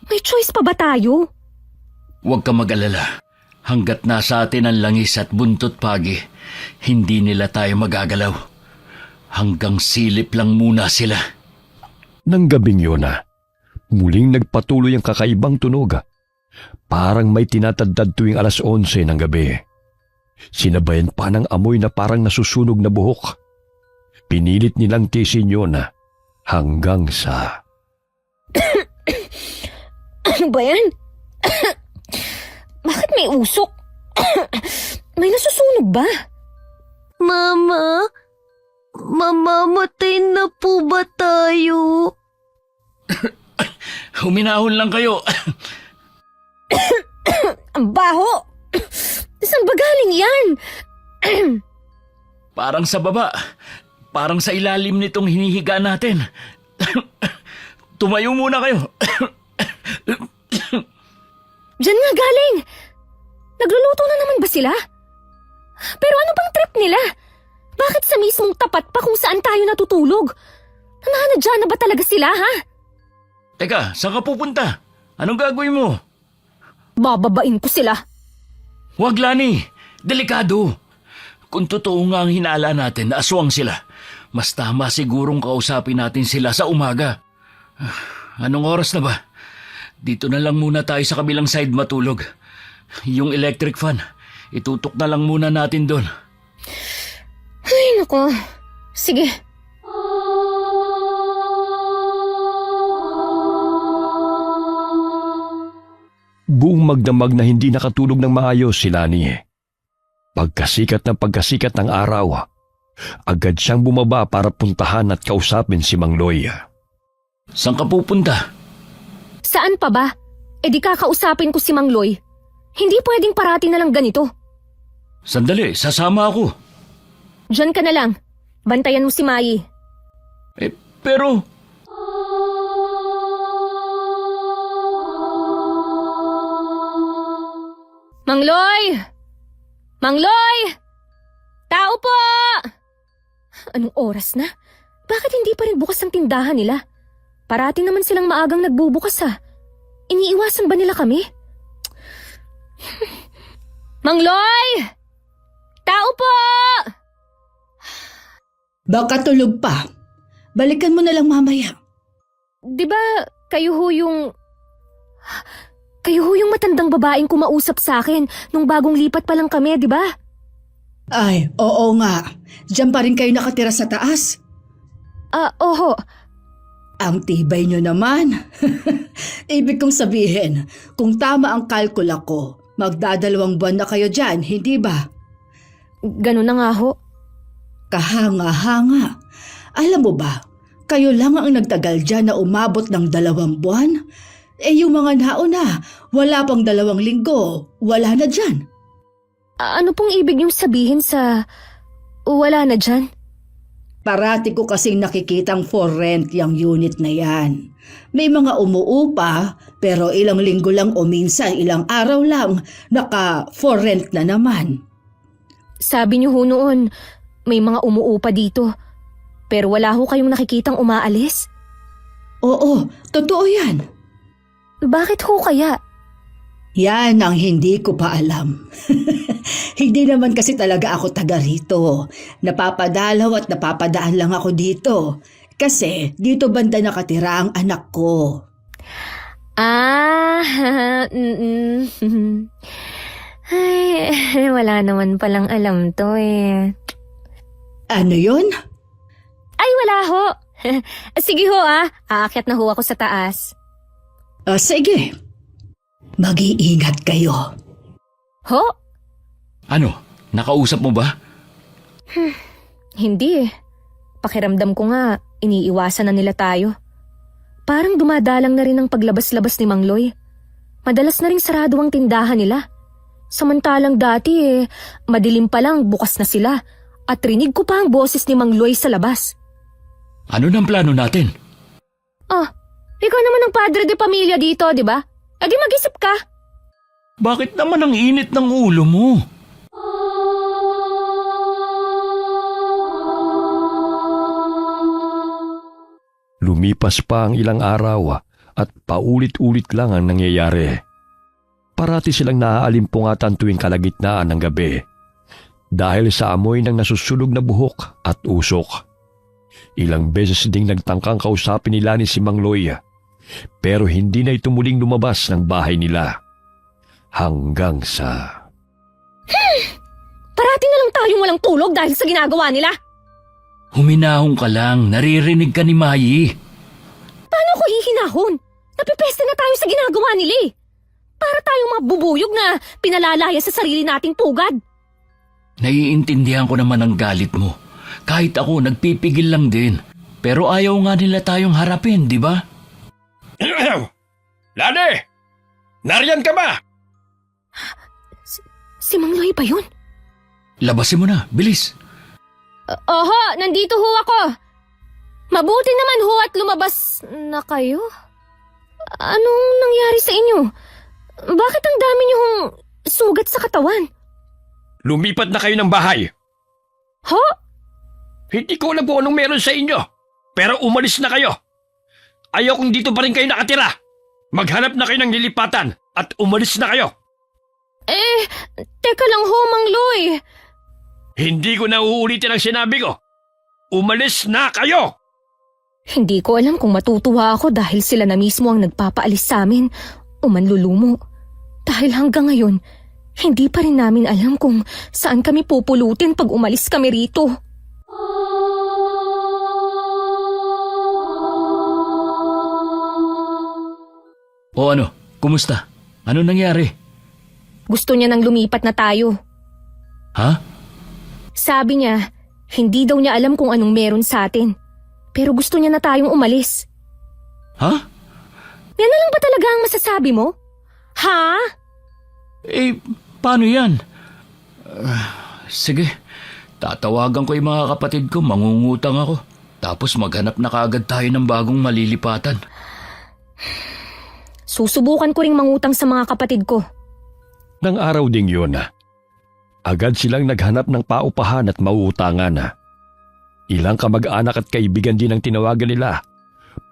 May choice pa ba tayo? Huwag ka mag-alala. Hanggat nasa atin ang langis at buntot pagi, hindi nila tayo magagalaw. Hanggang silip lang muna sila. Nang gabing yun muling nagpatuloy ang kakaibang tunog. Parang may tinatadtad tuwing alas 11 ng gabi. Sinabayan pa ng amoy na parang nasusunog na buhok. Pinilit nilang tiisin yun hanggang sa... Ano ba yan? Bakit may usok? May nasusunog ba? Mama, mamamatay na po ba tayo? Huminahon lang kayo. Ang baho! Saan ba galing yan? Parang sa baba. Parang sa ilalim nitong hinihiga natin. Tumayo muna kayo. Diyan nga galing! Nagluluto na naman ba sila? Pero ano bang trip nila? Bakit sa mismong tapat pa kung saan tayo natutulog? Nananadya na ba talaga sila, ha? Teka, saan ka pupunta? Anong gagawin mo? Bababain ko sila. Huwag, Lani. Delikado. Kung totoo nga ang hinala natin na aswang sila, mas tama sigurong kausapin natin sila sa umaga. Anong oras na ba? Dito na lang muna tayo sa kabilang side matulog. Yung electric fan, itutok na lang muna natin doon. Ay, nako. Sige. Buong magdamag na hindi nakatulog ng maayos si Lani. Pagkasikat ng araw, agad siyang bumaba para puntahan at kausapin si Mang Loy. Saan ka pupunta? Saan pa ba? E di kakausapin ko si Mang Loy. Hindi pwedeng parati na lang ganito. Sandali, sasama ako. Diyan ka na lang. Bantayan mo si Mai. Pero... Mang Loy! Mang Loy! Tao po! Anong oras na? Bakit hindi pa rin bukas ang tindahan nila? Parati naman silang maagang nagbubukas ha. Iniiwasan ba nila kami? Mang Loy! Tao po! Baka tulog pa. Balikan mo na lang mamaya. Di ba kayo ho yung matandang babaeng kumausap sa akin nung bagong lipat pa lang kami, di ba? Ay, oo nga. Diyan pa rin kayo nakatira sa taas. Oho. Ang tibay nyo naman. Ibig kong sabihin, kung tama ang kalkula ko, magdadalawang buwan na kayo dyan, hindi ba? Ganun na nga ho. Kahanga-hanga. Alam mo ba, kayo lang ang nagtagal dyan na umabot ng 2 buwan? Yung mga nauna, wala pang 2 linggo, wala na dyan. Ano pong ibig niyong sabihin sa wala na dyan? Parati ko kasing nakikitang for rent yung unit na yan. May mga umuupa, pero ilang linggo lang o minsan ilang araw lang, naka for rent na naman. Sabi niyo ho noon, may mga umuupa dito. Pero wala ho kayong nakikitang umaalis. Oo, totoo yan. Bakit ho kaya? Yan ang hindi ko pa alam. Hindi naman kasi talaga ako taga rito. Napapadalaw at napapadaan lang ako dito. Kasi dito banda nakatira ang anak ko. Ah, Ay, wala naman palang alam to eh. Ano yun? Ay, wala ho. Sige ho aakyat na ho ako sa taas. Sige. Mag-iingat kayo. Ho? Ano? Nakausap mo ba? Hindi eh. Pakiramdam ko nga, iniiwasan na nila tayo. Parang dumadalang na rin ang paglabas-labas ni Mang Loy. Madalas na rin sarado ang tindahan nila. Samantalang dati madilim pa lang bukas na sila at rinig ko pa ang boses ni Mang Loy sa labas. Ano nang plano natin? Ikaw naman ang padre de pamilya dito, di ba? Adi mag-isip ka. Bakit naman ang init ng ulo mo? Lumipas pa ang ilang araw at paulit-ulit lang ang nangyayari. Parati silang naaalimpungatan tuwing kalagitnaan ng gabi dahil sa amoy ng nasusunog na buhok at usok. Ilang beses ding nagtangkang kausapin nila ni si Mang Loy pero hindi na ito muling lumabas ng bahay nila. Hanggang sa... Parati na lang tayong walang tulog dahil sa ginagawa nila. Huminahon ka lang, naririnig ka ni Mayi. Paano ko hihinahon? Napipeste na tayo sa ginagawa nila eh. Para tayong mga bubuyog na pinalalaya sa sarili nating pugad. Naiintindihan ko naman ang galit mo. Kahit ako, nagpipigil lang din. Pero ayaw nga nila tayong harapin, di ba? Lani! Nariyan ka ba? Si Mang Loy ba yun? Labasin mo na, bilis. Oho, nandito ho ako. Mabuti naman ho at lumabas na kayo. Anong nangyari sa inyo? Bakit ang dami niyo hong sugat sa katawan? Lumipat na kayo ng bahay. Ho? Hindi ko alam kung anong meron sa inyo. Pero umalis na kayo. Ayaw kung dito pa rin kayo nakatira. Maghanap na kayo ng lilipatan at umalis na kayo. Teka lang ho, Mang Loy. Hindi ko na uulitin ang sinabi ko. Umalis na kayo! Hindi ko alam kung matutuwa ako dahil sila na mismo ang nagpapaalis sa amin o manlulumo. Dahil hanggang ngayon, hindi pa rin namin alam kung saan kami pupulutin pag umalis kami rito. O ano, kumusta? Ano nangyari? Gusto niya nang lumipat na tayo. Ha? Sabi niya, hindi daw niya alam kung anong meron sa atin. Pero gusto niya na tayong umalis. Ha? Yan na lang ba talaga ang masasabi mo? Ha? Paano yan? Sige, tatawagan ko yung mga kapatid ko, mangungutang ako. Tapos maghanap na kaagad tayo ng bagong malilipatan. Susubukan ko ring mangutang sa mga kapatid ko. Nang araw ding yun, agad silang naghanap ng paupahan at mauutangan. Ilang kamag-anak at kaibigan din ang tinawagan nila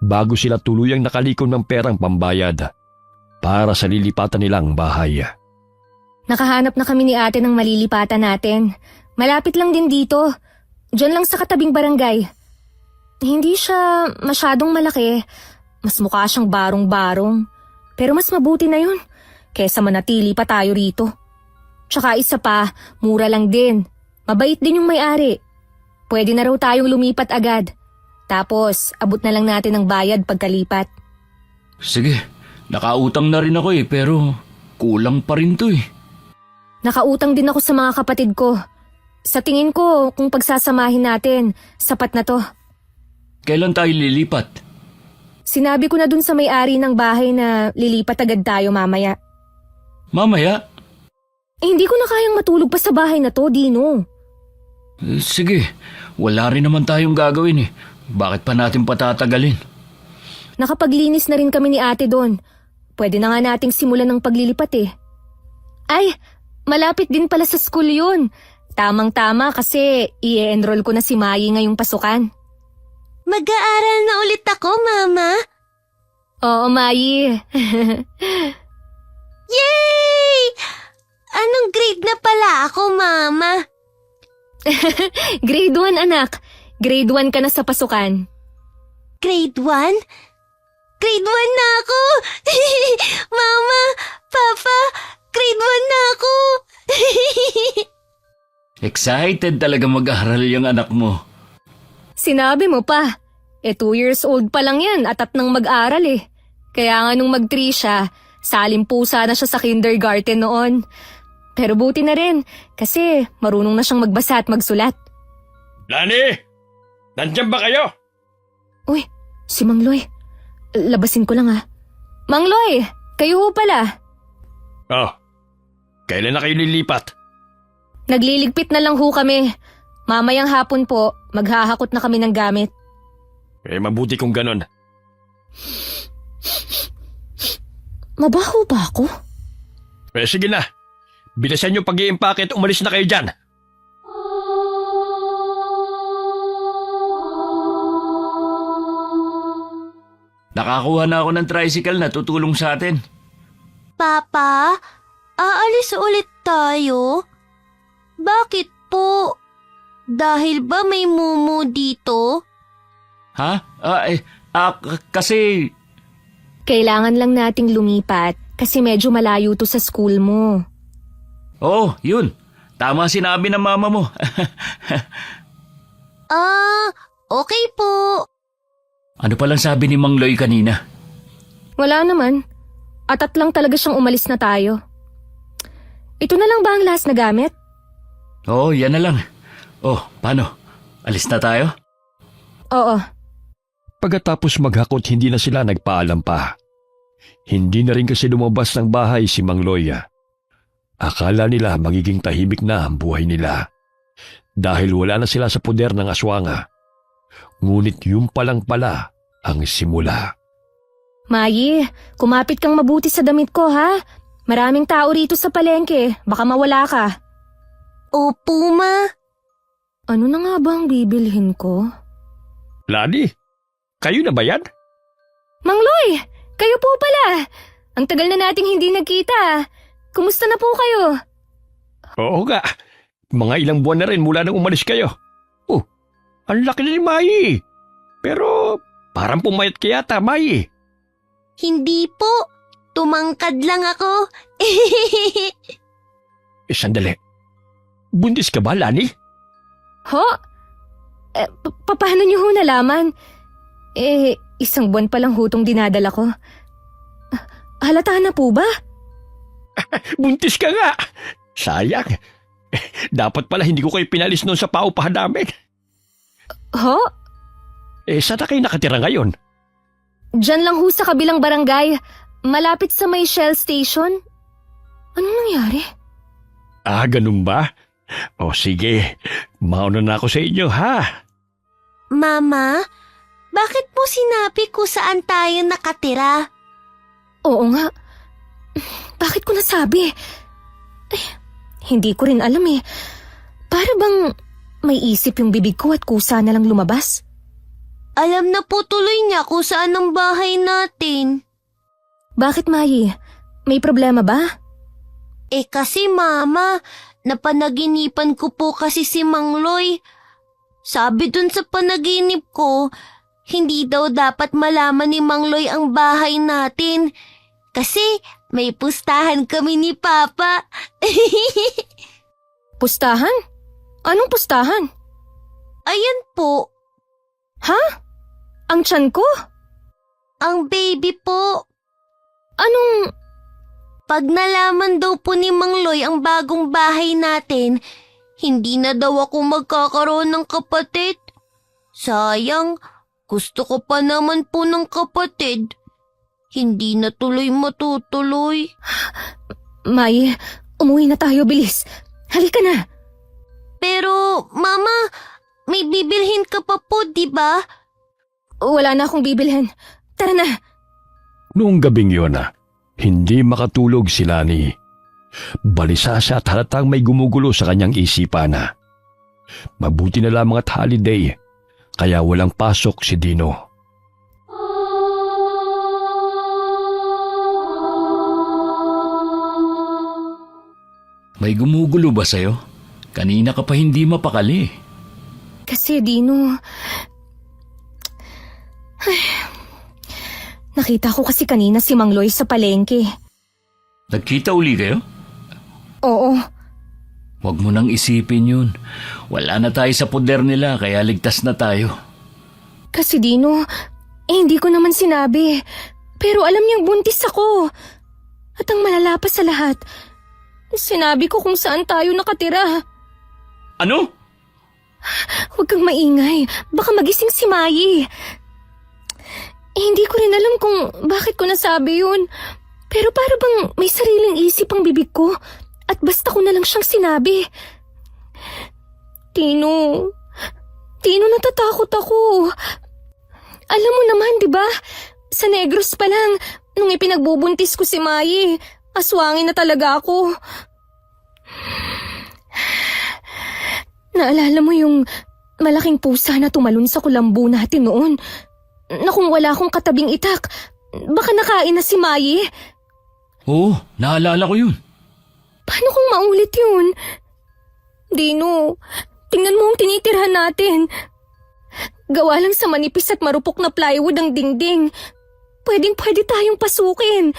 bago sila tuluyang nakalikom ng perang pambayad para sa lilipatan nilang bahay. Nakahanap na kami ni ate ng malilipatan natin. Malapit lang din dito. Diyan lang sa katabing barangay. Hindi siya masyadong malaki. Mas mukha siyang barong-barong. Pero mas mabuti na yun kesa manatili pa tayo rito. Tsaka isa pa, mura lang din. Mabait din yung may-ari. Pwede na raw tayong lumipat agad. Tapos, abot na lang natin ang bayad pagkalipat. Sige, nakautang na rin ako pero kulang pa rin to Nakautang din ako sa mga kapatid ko. Sa tingin ko, kung pagsasamahin natin, sapat na to. Kailan tayo lilipat? Sinabi ko na dun sa may-ari ng bahay na lilipat agad tayo mamaya. Mamaya? Hindi ko na kayang matulog pa sa bahay na to, Dino. Sige, wala rin naman tayong gagawin Bakit pa natin patatagalin? Nakapaglinis na rin kami ni ate doon. Pwede na nga nating simulan ng paglilipat Ay, malapit din pala sa school yun. Tamang-tama kasi i-enroll ko na si Mayi ngayong pasukan. Mag-aaral na ulit ako, Mama. Oo, Mayi. Yay! Anong grade na pala ako, Mama? Grade 1, anak. Grade 1 ka na sa pasukan. Grade 1? Grade 1 na ako! Mama! Papa! Grade 1 na ako! Excited talaga mag-aral yung anak mo. Sinabi mo pa. 2 years old pa lang yan at nang mag-aral eh. Kaya nga nung mag-3 siya, salimpusa na siya sa kindergarten noon. Pero buti na rin kasi marunong na siyang magbasa at magsulat. Lani! Nandyan ba kayo? Uy, si Mang Loy. Labasin ko lang Mang Loy, kayo ho pala. Oh, kailan na kayo lilipat? Nagliligpit na lang ho kami. Mamayang hapon po, maghahakot na kami ng gamit. Mabuti kung ganon. Mabaho ba ako? Sige na. Bilisan niyo pag-i-impake at umalis na kayo dyan. Nakakuha na ako ng tricycle na tutulong sa atin. Papa, aalis ulit tayo? Bakit po? Dahil ba may mumu dito? Ha? Kasi... Kailangan lang nating lumipat kasi medyo malayo to sa school mo. Oh, yun. Tama sinabi ng mama mo. Okay po. Ano palang sabi ni Mang Loy kanina? Wala naman. Atat lang talaga siyang umalis na tayo. Ito na lang ba ang last na gamit? Oh, yan na lang. Oh, paano? Alis na tayo? Oo. Pagkatapos maghakot, hindi na sila nagpaalam pa. Hindi na rin kasi lumabas ng bahay si Mang Loy. Akala nila magiging tahimik na ang buhay nila. Dahil wala na sila sa poder ng aswanga. Ngunit yun palang pala ang simula. Mayi, kumapit kang mabuti sa damit ko ha. Maraming tao rito sa palengke. Baka mawala ka. Opo, Ma. Ano na nga ba ang bibilhin ko? Lani, kayo na ba yan? Mang Loy, kayo po pala. Ang tagal na nating hindi nagkita. Kumusta na po kayo? Oo nga. Mga ilang buwan na rin mula nang umalis kayo. Oh, ang laki na ni Mayi. Pero parang pumayat ka yata, Mayi. Hindi po. Tumangkad lang ako. Sandali. Buntis ka ba, Lani? Ho? Paano niyo ho nalaman? Isang buwan pa lang hutong dinadala ko. Halata na po ba? Buntis ka nga. Sayang. Dapat pala hindi ko kayo pinalis noon sa paupahan namin. Ho? Saan na kayo nakatira ngayon? Diyan lang ho sa kabilang barangay. Malapit sa may Shell Station. Anong nangyari? Ganun ba? O sige, mauna na ako sa inyo, ha? Mama, bakit mo sinabi kung saan tayo nakatira? Oo nga. Bakit ko nasabi? Hindi ko rin alam eh. Para bang may isip yung bibig ko at kusa na lang lumabas? Alam na po tuloy niya kung saan ang bahay natin. Bakit, Mayi? May problema ba? Kasi Mama, napanaginipan ko po kasi si Mang Loy. Sabi dun sa panaginip ko, hindi daw dapat malaman ni Mang Loy ang bahay natin. Kasi may pustahan kami ni Papa. Pustahan? Anong pustahan? Ayan po, Ha? Ang tiyan ko? ang baby po. Anong... Pag nalaman daw po ni Mang Loy ang bagong bahay natin, hindi na daw ako magkakaroon ng kapatid. Sayang, gusto ko pa naman po ng kapatid. Hindi na tuloy matutuloy. May, umuwi na tayo, bilis. Halika na. Pero, Mama, may bibilhin ka pa po, di ba? Wala na akong bibilhin. Tara na. Noong gabing yun, hindi makatulog si Lani. Balisa siya at halatang may gumugulo sa kanyang isipan. Mabuti na lamang at holiday, kaya walang pasok si Dino. May gumugulo ba sa'yo? Kanina ka pa hindi mapakali. Kasi, Dino... Ay, nakita ko kasi kanina si Mang Loy sa palengke. Nagkita uli kayo? Oo, Huwag mo nang isipin yun. Wala na tayo sa poder nila kaya ligtas na tayo. kasi Dino, hindi ko naman sinabi. Pero alam niyang buntis ako. At ang malala pa sa lahat, sinabi ko kung saan tayo nakatira. Ano? Huwag kang maingay, baka magising si Mayi. Hindi ko rin alam kung bakit ko nasabi yun. Pero para bang may sariling isip ang bibig ko at basta ko na lang siyang sinabi. Tino, natatakot ako. Alam mo naman, di ba? Sa Negros pa lang, nung ipinagbubuntis ko si Mayi, aswangin na talaga ako. Naalala mo yung malaking pusa na tumalon sa kulambo natin noon? Na kung wala akong katabing itak, baka nakain na si Mayi. Oo, naalala ko yun. Paano kung maulit yun? Dino, tingnan mo ang tinitirhan natin. Gawa lang sa manipis at marupok na plywood ang dingding. Pwedeng-pwede tayong pasukin.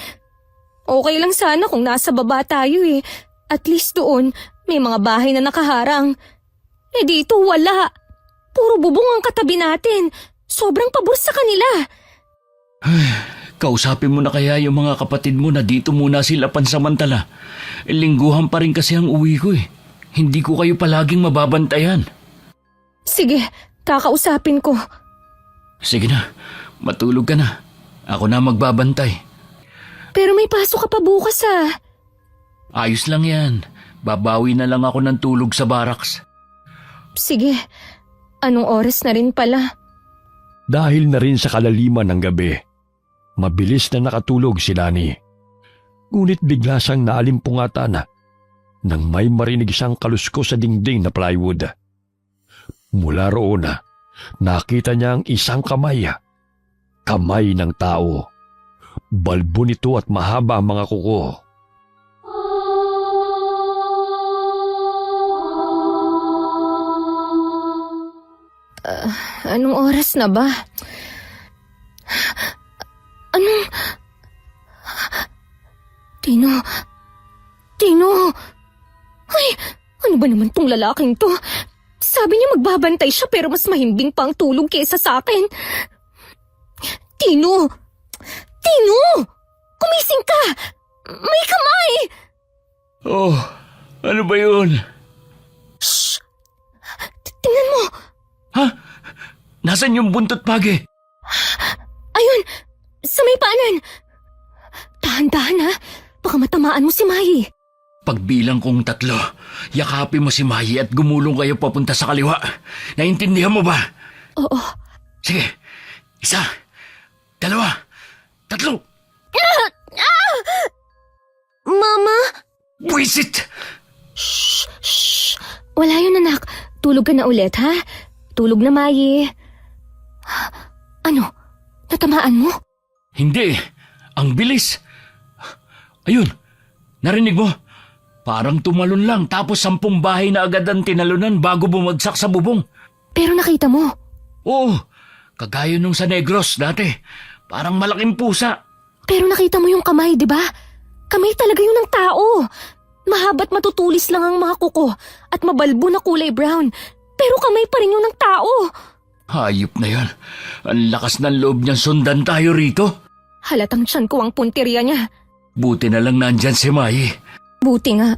Okay lang sana kung nasa baba tayo eh. At least doon, may mga bahay na nakaharang. Eh dito wala. Puro bubong ang katabi natin. Sobrang pabor sa kanila. Kausapin mo na kaya yung mga kapatid mo na dito muna sila pansamantala. Lingguhan pa rin kasi ang uwi ko eh. Hindi ko kayo palaging mababantayan. Sige, kakausapin ko. Sige na, matulog ka na. Ako na magbabantay. Pero may pasok ka pa bukas ah. Ayos lang yan. Babawi na lang ako ng tulog sa barracks. Sige, anong oras na rin pala? Dahil na rin sa kalaliman ng gabi, mabilis na nakatulog si Lani. Ngunit bigla siyang naalimpungatan nang may marinig siyang kalusko sa dingding na plywood. Mula roon, nakita niya ang isang kamay. Kamay ng tao. Balbo nito at mahaba ang mga kuko. Anong oras na ba? Anong... Tino! Ay, ano ba naman tong lalaking to? Sabi niya magbabantay siya pero mas mahimbing pa ang tulog kesa sa akin. Tino! Kumising ka! May kamay! Oh, ano ba yun? Shh! Tingnan mo! Ha? Nasaan yung buntot pagi? Ayun! Sa may paanan! Dahan-dahan ha! Baka matamaan mo si Mayi. Pagbilang kong 3, yakapin mo si Mayi at gumulong kayo papunta sa kaliwa. Naintindihan mo ba? Oo. Sige. 1, 2, 3. Mama? Buisit! Shh! Wala yun anak. Tulog ka na ulit ha? Tulog na Mayi. Ano? Natamaan mo? Hindi. Ang bilis. Ayun. Narinig mo? Parang tumalon lang tapos 10 bahay na agad ang tinalunan bago bumagsak sa bubong. Pero nakita mo? Oo. Kagaya nung sa Negros dati. Parang malaking pusa. Pero nakita mo yung kamay, di ba? Kamay talaga yun ng tao. Mahaba't matutulis lang ang mga kuko at mabalbo na kulay brown. Pero kamay pa rin yun ng tao. Hayop na yan. Ang lakas ng loob niyang sundan tayo rito. Halatang tiyan ko ang punteriya niya. Buti na lang nandyan si Mayi. Buti nga.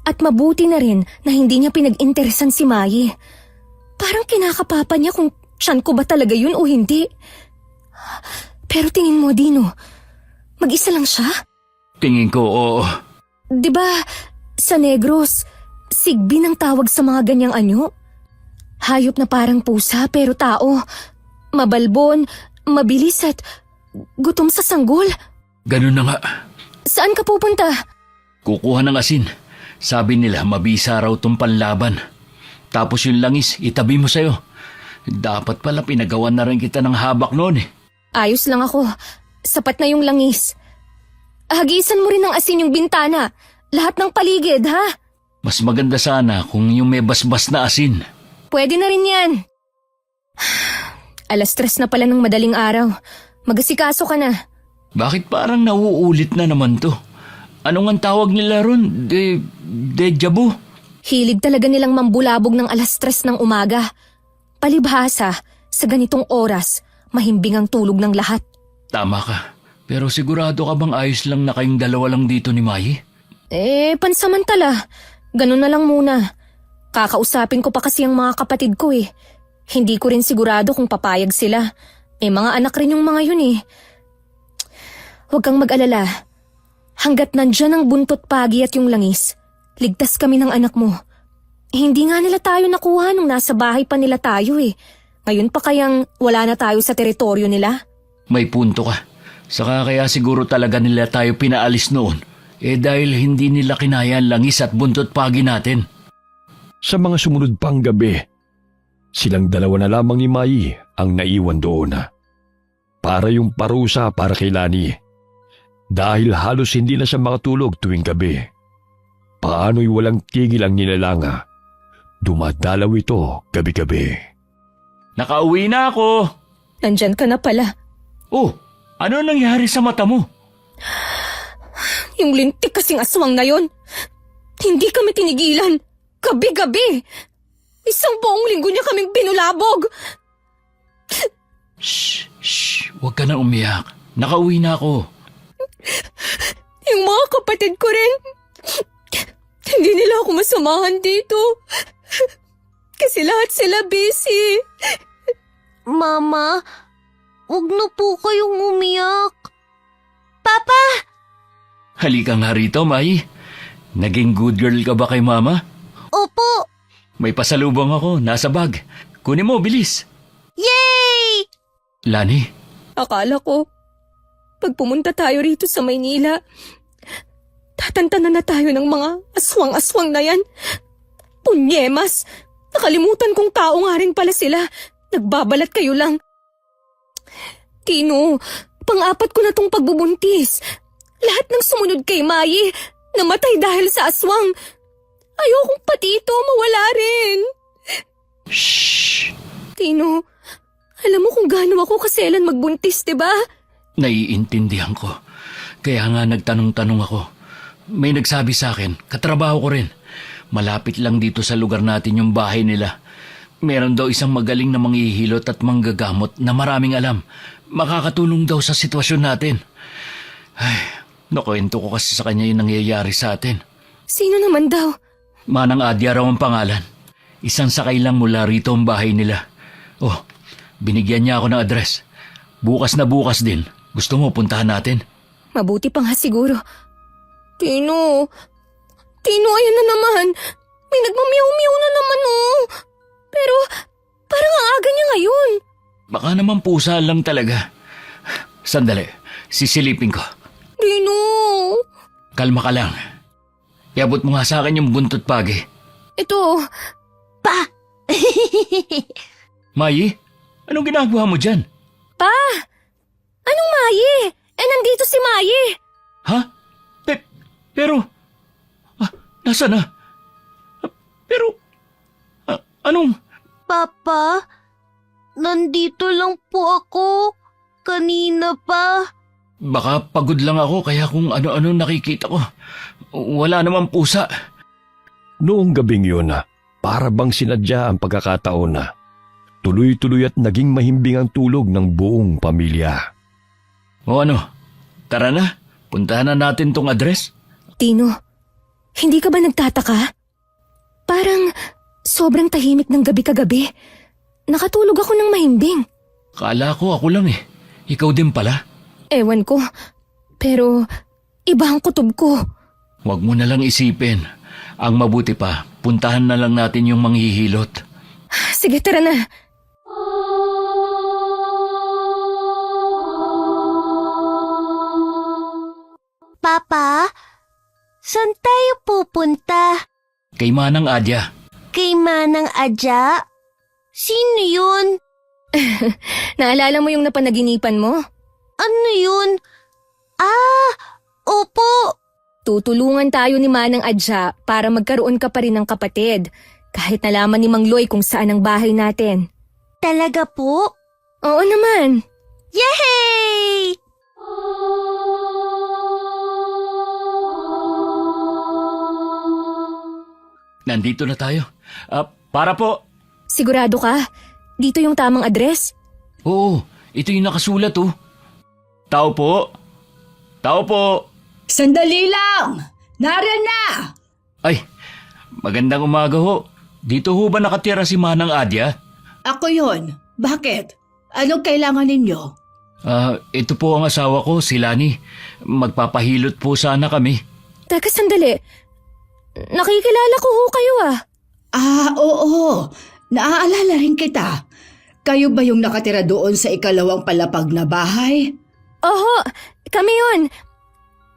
At mabuti na rin na hindi niya pinag-interesan si Mayi. Parang kinakapapa niya kung tiyan ko ba talaga yun o hindi. Pero tingin mo, Dino, mag-isa lang siya? Tingin ko, oo. Di ba, sa Negros, sigbin ang tawag sa mga ganyang anyo? Hayop na parang pusa pero tao. Mabalbon, mabilis at gutom sa sanggol. Ganun na nga. Saan ka pupunta? Kukuha ng asin. Sabi nila mabisa raw tong panlaban. Tapos yung langis, itabi mo sa'yo. Dapat pala pinagawan na rin kita ng habak noon eh. Ayos lang ako. Sapat na yung langis. Hagisan mo rin ng asin yung bintana. Lahat ng paligid, ha? Mas maganda sana kung yung may basbas na asin. Pwede na rin yan. 3:00 na pala ng madaling araw. Magasikaso ka na. Bakit parang nauulit na naman to? Anong ang tawag nila ron? Deja vu? Hilig talaga nilang mambulabog ng 3:00 ng umaga. Palibhasa, sa ganitong oras, mahimbing ang tulog ng lahat. Tama ka. Pero sigurado ka bang ayos lang na kayong dalawa lang dito ni Mai? Pansamantala. Ganun na lang muna. Kakausapin ko pa kasi ang mga kapatid ko eh. Hindi ko rin sigurado kung papayag sila. Mga anak rin yung mga yun eh. Huwag kang mag-alala. Hanggat nandyan ang buntot pagi at yung langis, ligtas kami ng anak mo. Hindi nga nila tayo nakuha nung nasa bahay pa nila tayo eh. Ngayon pa kayang wala na tayo sa teritoryo nila? May punto ka. Saka kaya siguro talaga nila tayo pinaalis noon. Dahil hindi nila kinaya ang langis at buntot pagi natin. Sa mga sumunod pang gabi, silang dalawa na lamang ni Mai ang naiwan doon. Para yung parusa para kay Lani. Dahil halos hindi na siya makatulog tuwing gabi. Paano'y walang tigil ang nilalanga. Dumadalaw ito gabi-gabi. Nakauwi na ako! Nandyan ka na pala. Oh, ano nangyari sa mata mo? Yung lintik kasing aswang na yon. Hindi kami tinigilan. Gabi-gabi. Isang buong linggo niya kaming binulabog. Shh, huwag ka na umiyak. Nakauwi na ako. Yung mga kapatid ko rin. Hindi nila ako masamahan dito. Kasi lahat sila busy. Mama, huwag na po kayong umiyak. Papa! Halika nga rito, Mai. Naging good girl ka ba kay Mama? Opo! May pasalubong ako, nasa bag. Kunin mo, bilis. Yay! Lani, Akala ko, pag pumunta tayo rito sa Maynila, tatantanan na tayo ng mga aswang-aswang na yan. Punyemas! Nakalimutan kong tao nga rin pala sila. Nagbabalat kayo lang. Tino, pang-4 ko na tong pagbubuntis. Lahat ng sumunod kay Mai, namatay dahil sa aswang. Ayokong pati ito mawala rin. shh. Tino, alam mo kung gaano ako kaselan magbuntis, diba? Naiintindihan ko. Kaya nga nagtanong-tanong ako. May nagsabi sa akin, katrabaho ko rin. Malapit lang dito sa lugar natin yung bahay nila. Meron daw isang magaling na manghihilot at manggagamot na maraming alam. Makakatulong daw sa sitwasyon natin. Ay, nakwento ko kasi sa kanya yung nangyayari sa atin. Sino naman daw? Manang Adya raw ang pangalan. Isang sakay lang mula rito ang bahay nila. Oh, binigyan niya ako ng address. Bukas na bukas din. Gusto mo puntahan natin? Mabuti pa nga siguro. Tino, ayan na naman. May nagmamiyaw-miyaw na naman oh. Pero parang ang aga niya ngayon. Baka naman pusa lang talaga. Sandali, sisilipin ko. Tino. Kalma ka lang. Iabot mo nga sa akin yung buntot pagi. Ito, Pa! Mai, anong ginagawa mo dyan? pa. Anong Maye? Nandito si Maye. Ha? Pero... nasa na? Pero... anong... Papa, nandito lang po ako. Kanina pa. Baka pagod lang ako kaya kung ano-ano nakikita ko. Wala namang pusa. Noong gabing yun, para bang sinadya ang pagkakataon na tuloy-tuloy at naging mahimbing ang tulog ng buong pamilya. O ano, tara na. Puntahan na natin tong address. Tino, hindi ka ba nagtataka? Parang sobrang tahimik ng gabi kagabi. Nakatulog ako ng mahimbing. Kala ko ako lang eh. Ikaw din pala. Ewan ko, pero iba ang kutob ko. Huwag mo na lang isipin. Ang mabuti pa, puntahan na lang natin yung manghihilot. Sige, tara na. Papa, saan kay Manang Adya. Kay Manang Adya? Sino yun? Naalala mo yung napanaginipan mo? Ano yun? Ah, opo. Tutulungan tayo ni Manang Adya para magkaroon ka pa rin ng kapatid. Kahit nalaman ni Mang Loy kung saan ang bahay natin. Talaga po? Oo naman. Yay! Nandito na tayo. Para po. Sigurado ka? Dito yung tamang address? Oo, ito yung nakasulat oh. Tao po. Tao po. Sandali lang! Nariyan na! Ay, magandang umaga ho. Dito ho ba nakatira si Manang Adya? Ako yon. Bakit? Anong kailangan ninyo? Ito po ang asawa ko, si Lani. Magpapahilot po sana kami. Teka sandali. Nakikilala ko ho kayo ah. Oo. Naaalala rin kita. Kayo ba yung nakatira doon sa ikalawang palapag na bahay? Oho, kami yun.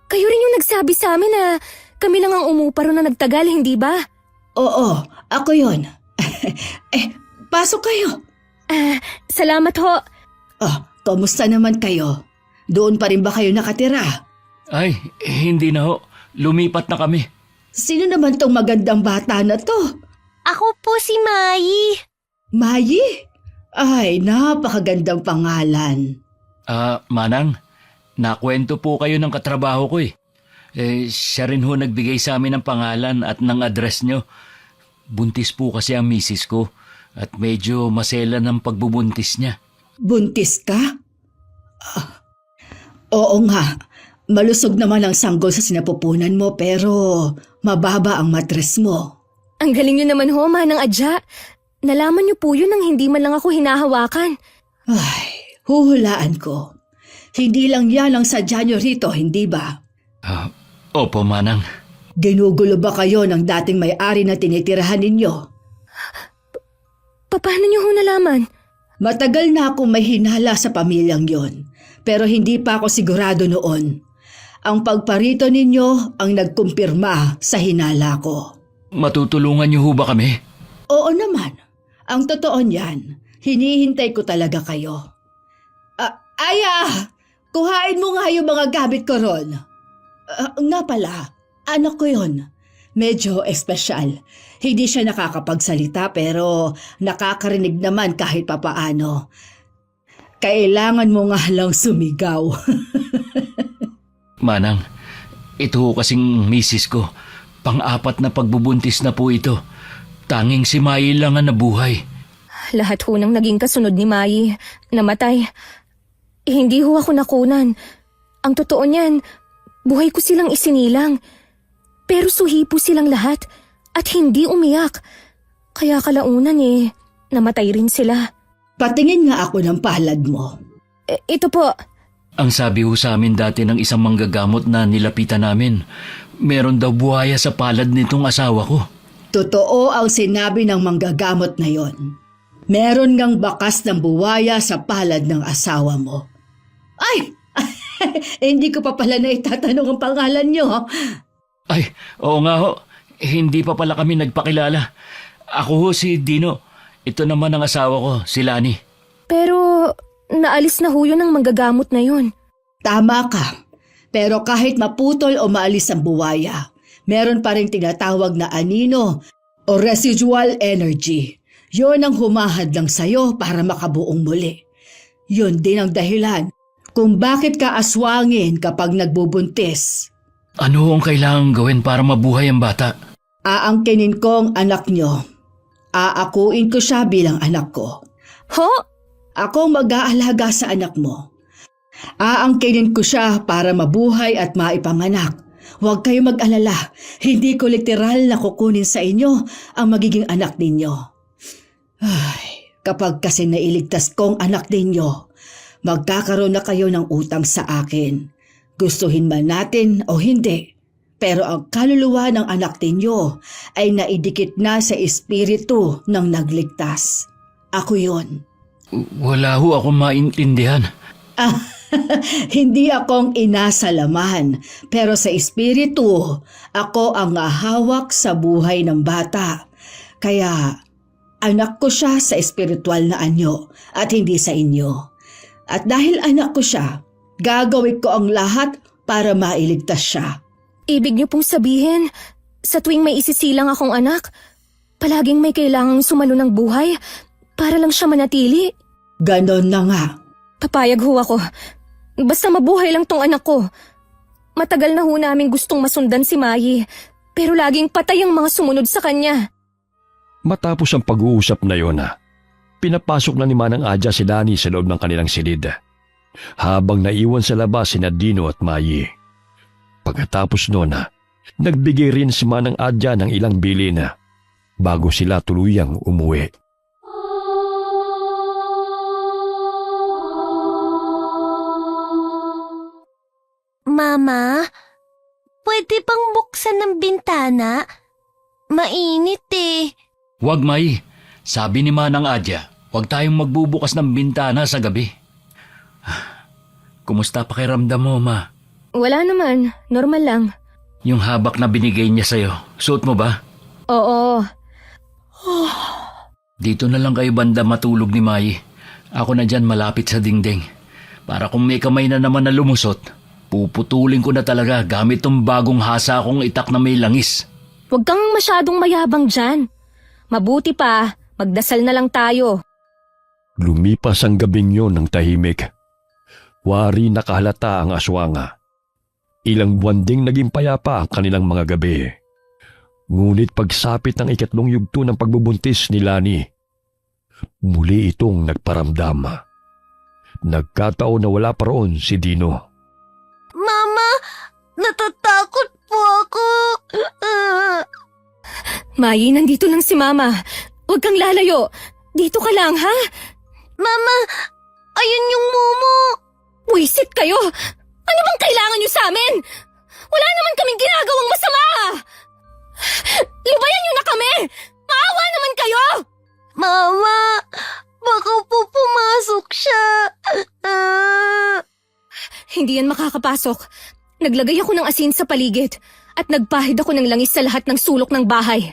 Kayo rin yung nagsabi sa amin na kami lang ang umupa ron na nagtagal, hindi ba? Oo, ako yon. Pasok kayo. Salamat ho. Kamusta naman kayo? Doon pa rin ba kayo nakatira? Ay, hindi na ho. Lumipat na kami. Sino naman tong magandang bata na to? Ako po si Mai. Mayi? Ay, napakagandang pangalan. Manang, nakwento po kayo ng katrabaho ko eh. Siya rin ho nagbigay sa amin ng pangalan at ng address nyo. Buntis po kasi ang misis ko at medyo masela ng pagbubuntis niya. Buntis ka? Oo nga. Malusog naman ang sanggol sa sinapupunan mo pero mababa ang matres mo. Ang galing nyo naman ho, Manang Adya. Nalaman niyo po yun nang hindi man lang ako hinahawakan. Ay, huhulaan ko. Hindi lang yan ang sadya nyo rito, hindi ba? Opo, Manang. Ginugulo ba kayo ng dating may-ari na tinitirahan ninyo? Paano niyo ho nalaman? Matagal na akong may hinala sa pamilyang yon, pero hindi pa ako sigurado noon. Ang pagparito ninyo ang nagkumpirma sa hinala ko. Matutulungan niyo ho ba kami? Oo naman. Ang totoo niyan, hinihintay ko talaga kayo. Aya! Kuhain mo nga yung mga gamit ko ron. Nga pala, anak ko yon. Medyo espesyal. Hindi siya nakakapagsalita pero nakakarinig naman kahit papaano. Kailangan mo nga lang sumigaw. Manang, ito ho kasing misis ko. Pang-apat na pagbubuntis na po ito. Tanging si Mai lang ang nabuhay. Lahat ho nang naging kasunod ni Mai. Namatay. Hindi ho ako nakunan. Ang totoo niyan, buhay ko silang isinilang. Pero suhi po silang lahat at hindi umiyak. Kaya kalaunan namatay rin sila. Patingin nga ako ng palad mo. Ito po. Ang sabi ho sa amin dati ng isang manggagamot na nilapitan namin, meron daw buhaya sa palad nitong asawa ko. Totoo ang sinabi ng manggagamot na yon. Meron ngang bakas ng buwaya sa palad ng asawa mo. Ay! Hindi ko pa pala na itatanong ang pangalan nyo. Ay, oo nga ho. Hindi pa pala kami nagpakilala. Ako ho si Dino. Ito naman ang asawa ko, si Lani. Pero naalis na ho yun ang manggagamot na yun. Tama ka. Pero kahit maputol o maalis ang buwaya, meron pa rin tinatawag na anino o residual energy. Yon ang humahadlang sa'yo para makabuong muli. Yon din ang dahilan kung bakit ka aswangin kapag nagbubuntis. Ano ang kailangang gawin para mabuhay ang bata? Aangkinin ko ang anak nyo. Aakuin ko siya bilang anak ko. Ho? Ako ang mag-aalaga sa anak mo. Aangkinin ko siya para mabuhay at maipanganak. Huwag kayo mag-alala. Hindi ko literal na kukunin sa inyo ang magiging anak ninyo. Ay, kapag kasi nailigtas kong anak ninyo, magkakaroon na kayo ng utang sa akin. Gustuhin man natin o hindi. Pero ang kaluluwa ng anak ninyo ay naidikit na sa espiritu ng nagligtas. Ako yun. Wala ho akong maintindihan. Hindi akong ina sa laman, pero sa espiritu, ako ang hawak sa buhay ng bata. Kaya, anak ko siya sa espiritual na anyo at hindi sa inyo. At dahil anak ko siya, gagawin ko ang lahat para mailigtas siya. Ibig niyo pong sabihin, sa tuwing may isisilang akong anak, palaging may kailangang sumalo ng buhay para lang siya manatili? Ganon na nga. Papayag ho ako. Basta mabuhay lang tong anak ko. Matagal na ho namin gustong masundan si Mayi, pero laging patay ang mga sumunod sa kanya. Matapos ang pag-uusap na yon, pinapasok na ni Manang Adya si Lani sa loob ng kanilang silid, habang naiwan sa labas si Dino at Mayi. Pagkatapos noon, nagbigay rin si Manang Adya ng ilang bilin bago sila tuluyang umuwi. Mama, pwede bang buksan ng bintana? Mainit eh. Huwag, May. Sabi ni Manang Adya, huwag tayong magbubukas ng bintana sa gabi. Kumusta pakiramdam mo, Ma? Wala naman, normal lang. Yung habak na binigay niya sa'yo, suot mo ba? Oo. Dito na lang kayo banda matulog ni Mai. Ako na dyan malapit sa dingding. Para kung may kamay na naman na lumusot, puputulin ko na talaga gamit tong bagong hasa kong itak na may langis. Huwag kang masyadong mayabang dyan. Mabuti pa, magdasal na lang tayo. Lumipas ang gabing yon ng tahimik. Wari nakahalata ang aswanga. Ilang buwan ding naging payapa ang kanilang mga gabi. Ngunit pagsapit ng ikatlong yugto ng pagbubuntis ni Lani, muli itong nagparamdam. Nagkataon na wala pa roon si Dino. Mama, natatakot po ako. Mayi, nandito lang si Mama. Huwag kang lalayo. Dito ka lang, ha? Mama, ayun yung mumu. Wisit kayo! Ano bang kailangan niyo sa amin? Wala naman kaming ginagawang masama! Lubayan niyo na kami! Maawa naman kayo! Mama, baka po pumasok siya. Hindi yan makakapasok. Naglagay ako ng asin sa paligid at nagpahid ako ng langis sa lahat ng sulok ng bahay.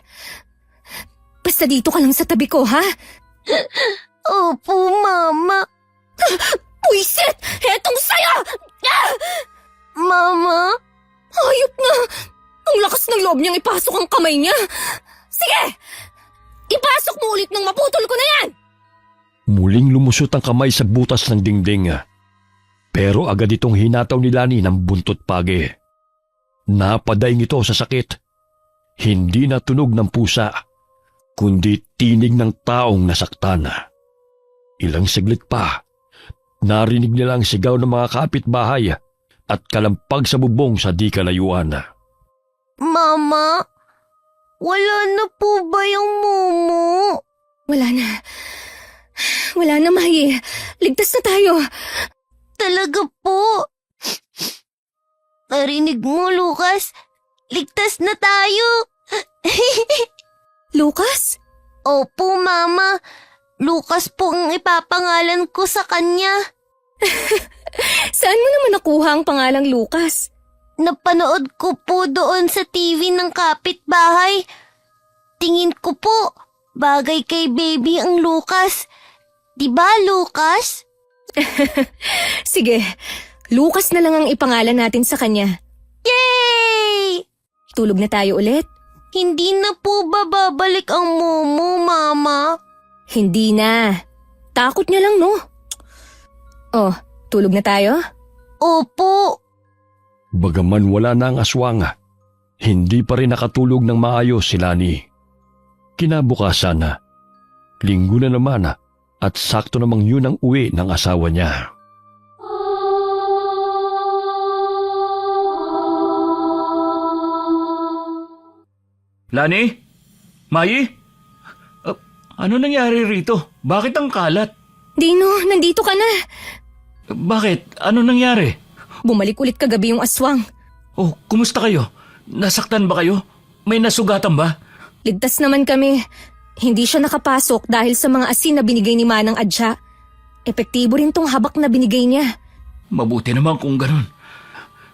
Basta dito ka lang sa tabi ko, ha? Opo, Mama. Wisit! Hetong saya! Mama? Hayop na! Ang lakas ng loob niyang ipasok ang kamay niya. Sige! Ipasok mo ulit nang maputol ko na yan! Muling lumusot ang kamay sa butas ng dingding. Pero agad itong hinataw ni Lani ng buntot pagi. Napadaing ito sa sakit. Hindi na tunog ng pusa, kundi tinig ng taong nasaktan. Ilang saglit pa, narinig nila ang sigaw ng mga kapitbahay at kalampag sa bubong sa di kalayuan. Mama, wala na po ba yung mumu? Wala na. Wala na, Mayi. Ligtas na tayo. Talaga po. Narinig mo, Lucas? Ligtas na tayo. Lucas? Opo, Mama. Lucas po ang ipapangalan ko sa kanya. Saan mo naman nakuha ang pangalang Lucas? Napanood ko po doon sa TV ng kapitbahay. Tingin ko po, bagay kay baby ang Lucas. Diba, Lucas? Sige, Lucas na lang ang ipangalan natin sa kanya. Yay! Tulog na tayo ulit? Hindi na po ba babalik ang mumu, Mama? Hindi na. Takot niya lang, no? Oh, tulog na tayo? Opo. Bagaman wala na ang aswang, hindi pa rin nakatulog ng maayos si Lani. Kinabukasan, linggo na naman at sakto namang yun ang uwi ng asawa niya. Lani? Mayi? Ano nangyari rito? Bakit ang kalat? Dino, nandito ka na. Bakit? Ano nangyari? Bumalik ulit kagabi yung aswang. Oh, kumusta kayo? Nasaktan ba kayo? May nasugatan ba? Ligtas naman kami. Hindi siya nakapasok dahil sa mga asin na binigay ni Manang Adya. Epektibo rin tong habak na binigay niya. Mabuti naman kung ganun.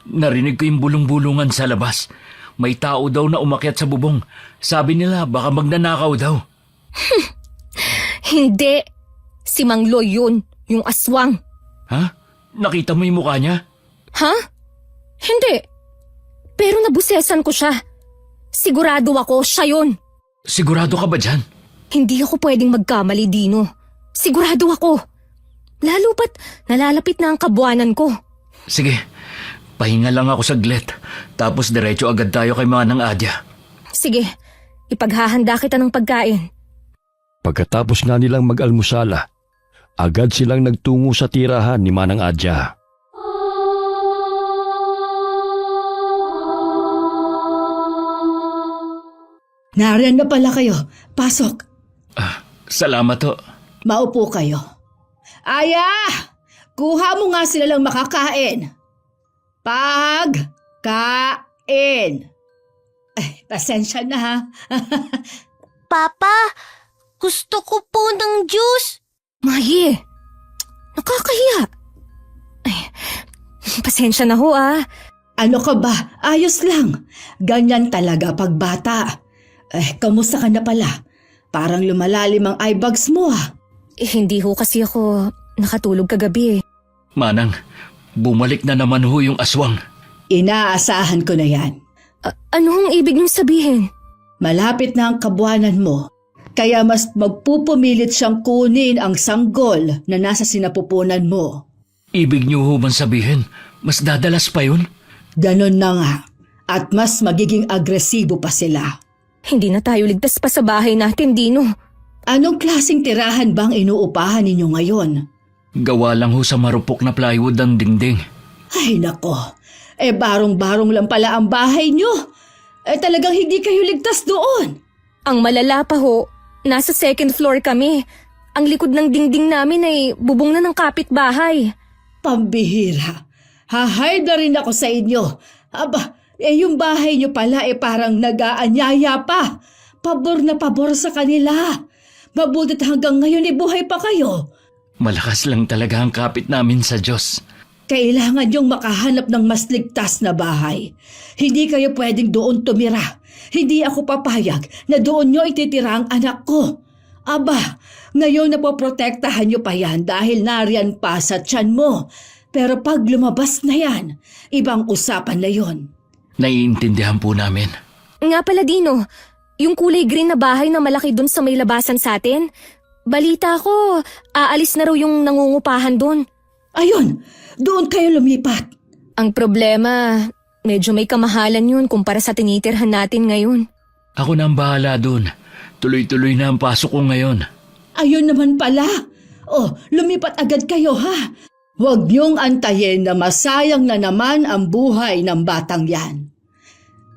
Narinig ko yung bulong-bulungan sa labas. May tao daw na umakyat sa bubong. Sabi nila baka magnanakaw daw. Hindi. Si Mang Loy yun, yung aswang. Ha? Nakita mo yung mukha niya? Ha? Hindi. Pero nabusesan ko siya. Sigurado ako, siya yun. Sigurado ka ba dyan? Hindi ako pwedeng magkamali, Dino. Sigurado ako. Lalo pat nalalapit na ang kabuanan ko. Sige, pahinga lang ako saglit. Tapos diretso agad tayo kay Manang Adya. Sige, ipaghahanda kita ng pagkain. Pagkatapos nga nilang mag-almusala, agad silang nagtungo sa tirahan ni Manang Adya. Nariyan na pala kayo. Pasok. Salamat ho. Maupo kayo. Aya! Kuha mo nga sila lang makakain. Pagkain. Pasensya na ha. Papa, gusto ko po ng juice. Mahi, nakakahiya. Ay, pasensya na ho ah. Ano ka ba? Ayos lang. Ganyan talaga pag bata. Kamusta ka na pala? Parang lumalalim ang eye bags mo ah. Hindi ho kasi ako nakatulog kagabi. Manang, bumalik na naman ho yung aswang. Inaasahan ko na yan. Ano ang ibig niyong sabihin? Malapit na ang kabuanan mo. Kaya mas magpupumilit siyang kunin ang sanggol na nasa sinapupunan mo. Ibig niyo ho bang sabihin, mas dadalas pa yun? Ganon na nga. At mas magiging agresibo pa sila. Hindi na tayo ligtas pa sa bahay natin, Dino. Anong klaseng tirahan bang inuupahan ninyo ngayon? Gawa lang ho sa marupok na plywood ang dingding. Ay nako, barong-barong lang pala ang bahay nyo. Talagang hindi kayo ligtas doon. Ang malala pa ho, nasa second floor kami. Ang likod ng dingding namin ay bubong na ng kapitbahay. Pambihira. Hahide na rin ako sa inyo. Aba, yung bahay nyo pala parang nag-aanyaya pa. Pabor na pabor sa kanila. Mabutit hanggang ngayon buhay pa kayo. Malakas lang talaga ang kapit namin sa Diyos. Kailangan yung makahanap ng mas ligtas na bahay. Hindi kayo pwedeng doon tumira. Hindi ako papayag na doon nyo ititira ang anak ko. Aba, ngayon napoprotektahan nyo pa yan dahil nariyan pa sa tiyan mo. Pero pag lumabas na yan, ibang usapan na yon. Naiintindihan po namin. Nga pala, Dino, yung kulay green na bahay na malaki dun sa may labasan sa atin, balita ko, aalis na raw yung nangungupahan dun. Ayun, doon kayo lumipat. Ang problema, medyo may kamahalan yun kumpara sa tinitirhan natin ngayon. Ako na ang bahala dun. Tuloy-tuloy na ang pasok ko ngayon. Ayun naman pala. Lumipat agad kayo ha. Huwag niyong antayin na masayang na naman ang buhay ng batang yan.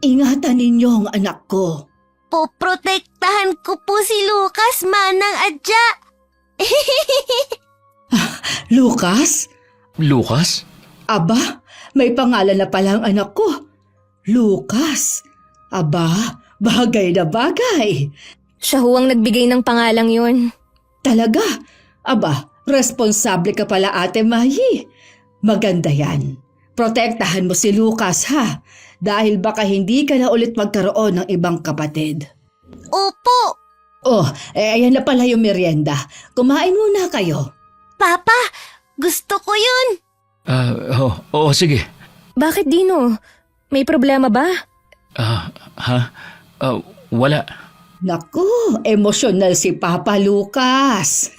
Ingatan ninyo ang anak ko. Poprotektahan ko po si Lucas, Manang Adya. Lucas? Lucas? Aba, may pangalan na pala ang anak ko. Lucas. Aba, bagay na bagay. Siya ho ang nagbigay ng pangalang yun. Talaga? Aba, responsable ka pala Ate Mahi. Maganda yan. Protektahan mo si Lucas ha. Dahil baka hindi ka na ulit magkaroon ng ibang kapatid. Opo. Ayan na pala yung merienda. Kumain muna kayo. Papa, gusto ko yun. Oo, sige. Bakit, Dino? May problema ba? Wala. Naku, emosyonal si Papa Lucas.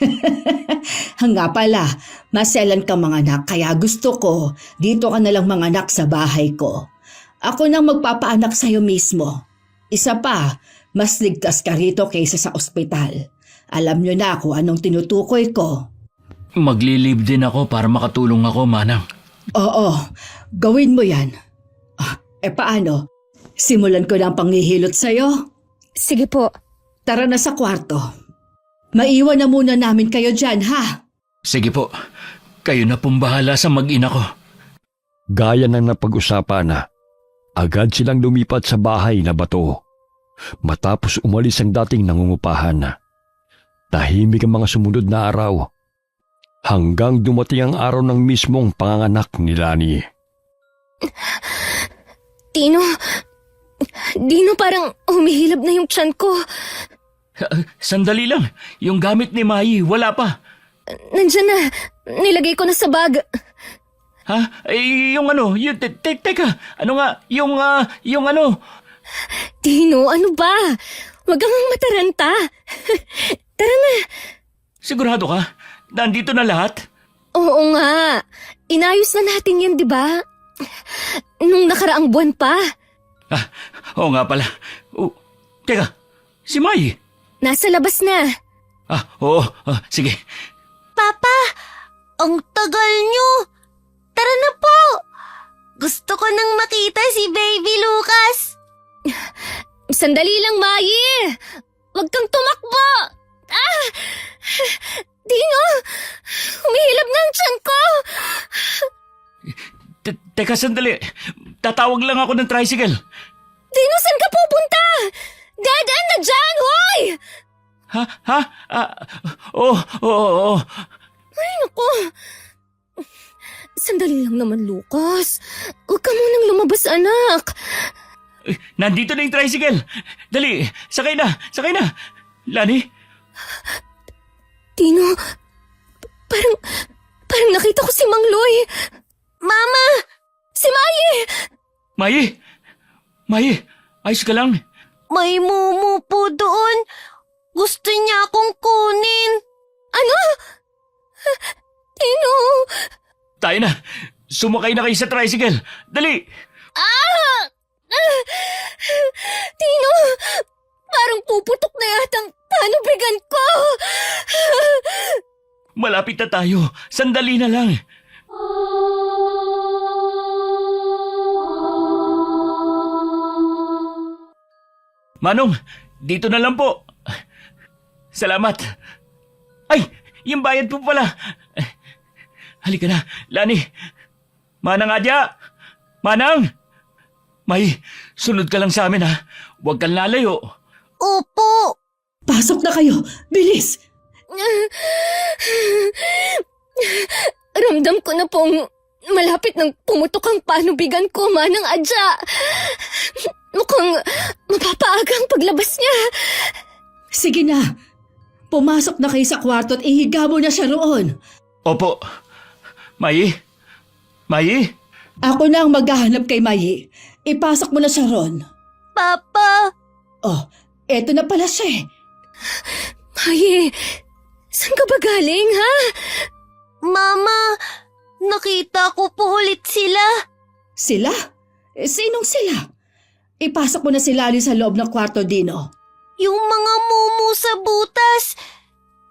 Nga pala, maselan ka manganak kaya gusto ko dito ka nalang manganak sa bahay ko. Ako nang magpapaanak sa'yo mismo. Isa pa, mas ligtas ka rito kaysa sa ospital. Alam nyo na kung anong tinutukoy ko. Maglilib din ako para makatulong ako, Manang. Oo, gawin mo yan. Paano? Simulan ko na ang panghihilot sa'yo? Sige po. Tara na sa kwarto. Maiwan na muna namin kayo dyan, ha? Sige po. Kayo na pong bahala sa mag-ina ko. Gaya ng napag-usapan na, agad silang lumipat sa bahay na bato. Matapos umalis ang dating nangungupahan na. Tahimik ang mga sumunod na araw. hanggang dumating ang araw ng mismong panganganak ni Lani. Dino, parang humihilab na yung tiyan ko. Sandali lang, yung gamit ni Mai, wala pa. Nandyan na, nilagay ko na sa bag. Ha? Yung ano, teka, ano nga, yung ano, Dino, ano ba? Huwag kang mataranta. Tara na. sigurado ka? Nandito na lahat? Oo nga. Inayos na natin yan, di ba? Nung nakaraang buwan pa. Ah, oo nga pala. Teka, si Mai. Nasa labas na. Oo, sige. Papa, ang tagal nyo. Tara na po. Gusto ko nang makita si Baby Lucas. Sandali lang, Mayi. Huwag kang tumakbo. Dino, humihilab na ang tiyan ko. Teka, sandali. Tatawag lang ako ng tricycle. Dino, saan ka pupunta? Dadaan na dyan, hoy! Ha? Oo. Ay, naku. Sandali lang naman, Lucas. Huwag ka munang lumabas, anak. Nandito na yung tricycle. Dali, sakay na. Lani? Dino, parang nakita ko si Mang Loy. Mama! Si Mayi! Mai, ayos ka lang? May mumu po doon. Gusto niya akong kunin. Ano? Dino! Tayo na. Sumakay na kayo sa tricycle. Dali! Dino! Parang puputok na yatang panubigan ko! Malapit na tayo. Sandali na lang. Manong, dito na lang po. Salamat. Ay, yung bayad po pala. Halika na, Lani. Manang Adya! Manang! May, sunod ka lang sa amin ha. Huwag kang lalayo. Opo. Pasok na kayo! Bilis! Ramdam ko na pong malapit nang pumutok ang panubigan ko, Manang Adya. Mukhang mapapaaga ang paglabas niya. Sige na! Pumasok na kayo sa kwarto at ihiga mo na siya roon. Opo. Mai? Ako na ang maghahanap kay Mayi. Ipasok mo na siya roon. Papa. Oh, eto na pala siya eh. Mayi, saan ka ba galing, ha? Mama, nakita ko po ulit sila. Sila? Sinong sila? Ipasok mo na si Lali sa loob ng kwarto, Dino. Yung mga mumu sa butas.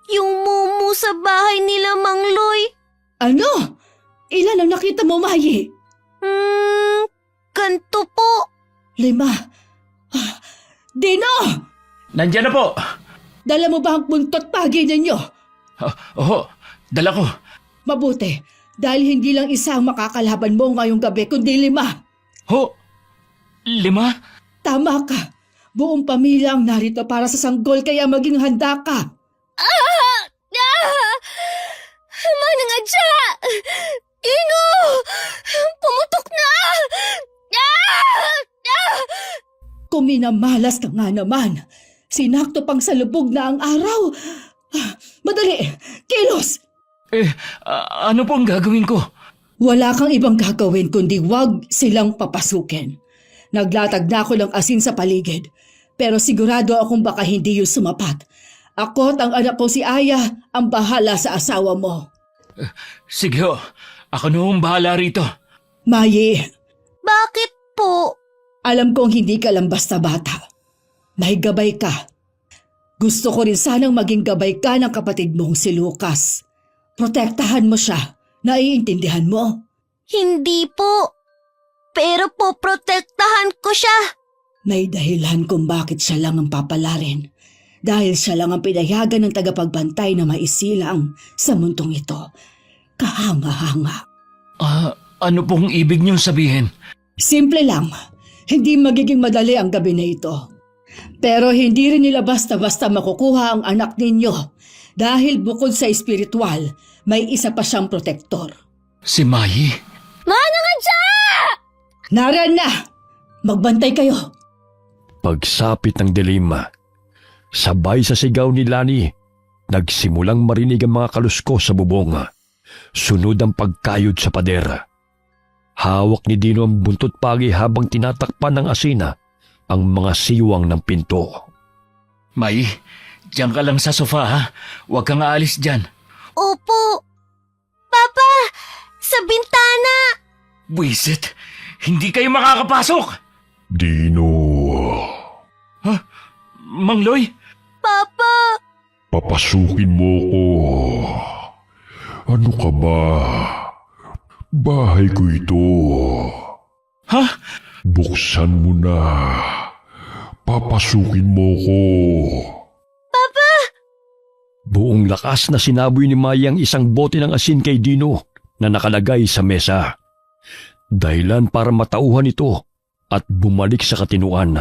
Yung mumu sa bahay nila Mang Loy. Ano? Ilan ang nakita mo, Mayi? Ganto po. 5. Dino! Nandiyan na po. Dala mo ba ang buntot pagi ninyo? Oo, dala ko. Mabuti, dahil hindi lang isa ang makakalaban mo ngayong gabi, kundi 5. Ho? 5? Tama ka. Buong pamilya ang narito para sa sanggol kaya maging handa ka. Manang Adya! Dino! Pumutok na! Kung minamalas ka nga naman, sinakto pang salubog na ang araw. Madali, kilos! Ano pong gagawin ko? Wala kang ibang gagawin kundi wag silang papasukin. Naglatag na ako ng asin sa paligid, pero sigurado akong baka hindi yun sumapat. Ako at ang anak ko si Aya ang bahala sa asawa mo. Sige ho, ako noong bahala rito. Mayi, Bakit po? alam kong hindi ka lang basta bata. May gabay ka. Gusto ko rin sanang maging gabay ka ng kapatid mong si Lucas. Protektahan mo siya. Naiintindihan mo? Hindi po. Pero po protektahan ko siya. May dahilan kung bakit siya lang ang papalarin. Dahil siya lang ang pinayagan ng tagapagbantay na maisilang sa mundong ito. Kahanga-hanga. Ano pong ibig niyong sabihin? Simple lang. Hindi magiging madali ang gabi na ito. Pero hindi rin nila basta-basta makukuha ang anak ninyo. Dahil bukod sa espiritual, may isa pa siyang protektor. Si Mayi? Manang Adya! Naran na! Magbantay kayo! Pagsapit ng dilim, sabay sa sigaw ni Lani, nagsimulang marinig ang mga kalusko sa bubong. Sunod ang pagkayod sa pader. Hawak ni Dino ang buntot pagi habang tinatakpan ng asina ang mga siwang ng pinto. Mayi, diyan ka lang sa sofa ha. Huwag kang aalis dyan. Opo. Papa, sa bintana. Buisit, hindi kayo makakapasok! Dino, Mang Loy? Papa, papasukin mo ko. Ano ka ba? Bahay ko ito. Ha? Buksan mo na. Papasukin mo ko. Buong lakas na sinaboy ni Maya ang isang bote ng asin kay Dino na nakalagay sa mesa. Dahilan para matauhan ito at bumalik sa katinuan.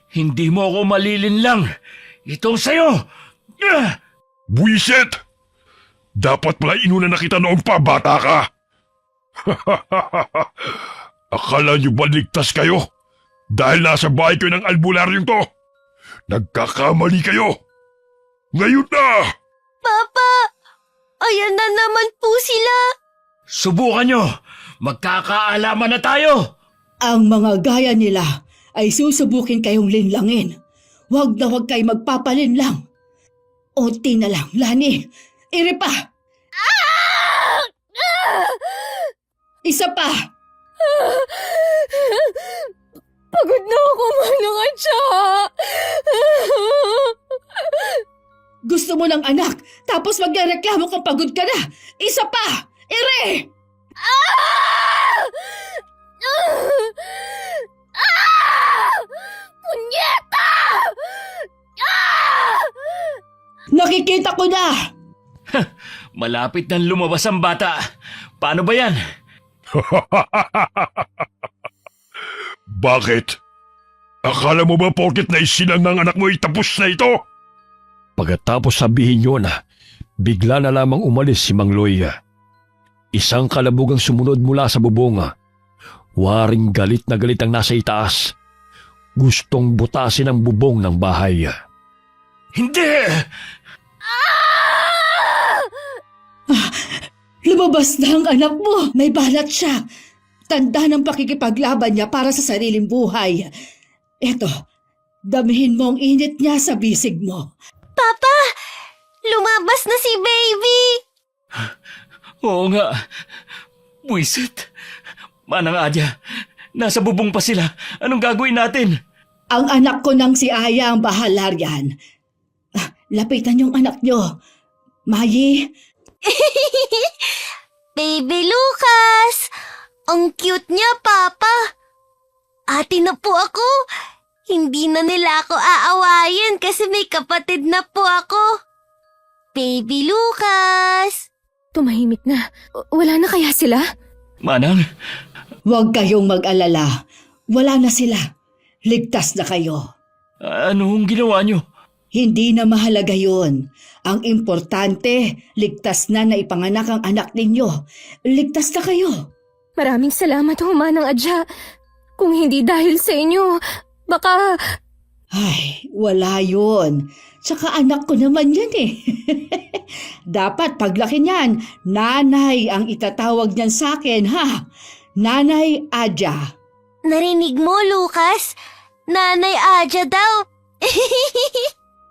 Hindi mo ako malilinlang. Itong sayo! Buisit! Dapat pala inuna na kita noong pa, bata ka! Akala niyo ba ligtas kayo? Dahil nasa bahay kayo ng albularyong to? Nagkakamali kayo! Ngayon na! Papa, ayan na naman po sila. Subukan nyo! Magkakaalaman na tayo! Ang mga gaya nila ay susubukin kayong linlangin. Huwag na huwag kayo magpapalinlang. Unti na lang, Lani. Iri pa! Isa pa! Pagod na ako, Manang Adya! Gusto mo ng anak, tapos magreklamo kang pagod ka na. Isa pa! Iri! Punyeta! Nakikita ko na! Malapit nang lumabas ang bata. Paano ba yan? Bakit? Akala mo ba porket naisinang ng anak mo ay tapos na ito? Pagkatapos sabihin yun, bigla na lamang umalis si Mang Loy. Isang kalabugang sumunod mula sa bubong. Waring galit na galit ang nasa itaas. Gustong butasin ang bubong ng bahay. Hindi! Lumabas na ang anak mo. May balat siya. Tanda ng pakikipaglaban niya para sa sariling buhay. Eto, damihin mo ang init niya sa bisig mo. Papa, lumabas na si baby. Oo nga. Buisit. Manang Adya, nasa bubong pa sila. Anong gagawin natin? Ang anak ko nang si Aya ang bahala riyan. Lapitan yung anak niyo. Mayi, Baby Lucas, ang cute niya, Papa. Ate na po ako. Hindi na nila ako aawayin kasi may kapatid na po ako. Baby Lucas. Tumahimik na. Wala na kaya sila? Manang, huwag kayong mag-alala. Wala na sila. Ligtas na kayo. anong ginawa nyo? Hindi na mahalaga yun. Ang importante, ligtas na ipanganak ang anak ninyo. Ligtas na kayo. Maraming salamat ho, Manang Adya. Kung hindi dahil sa inyo, baka... Ay, wala yun. Tsaka anak ko naman yan eh. Dapat paglaki niyan, nanay ang itatawag niyan sa akin, ha? Nanay Adya. Narinig mo, Lucas? Nanay Adya daw.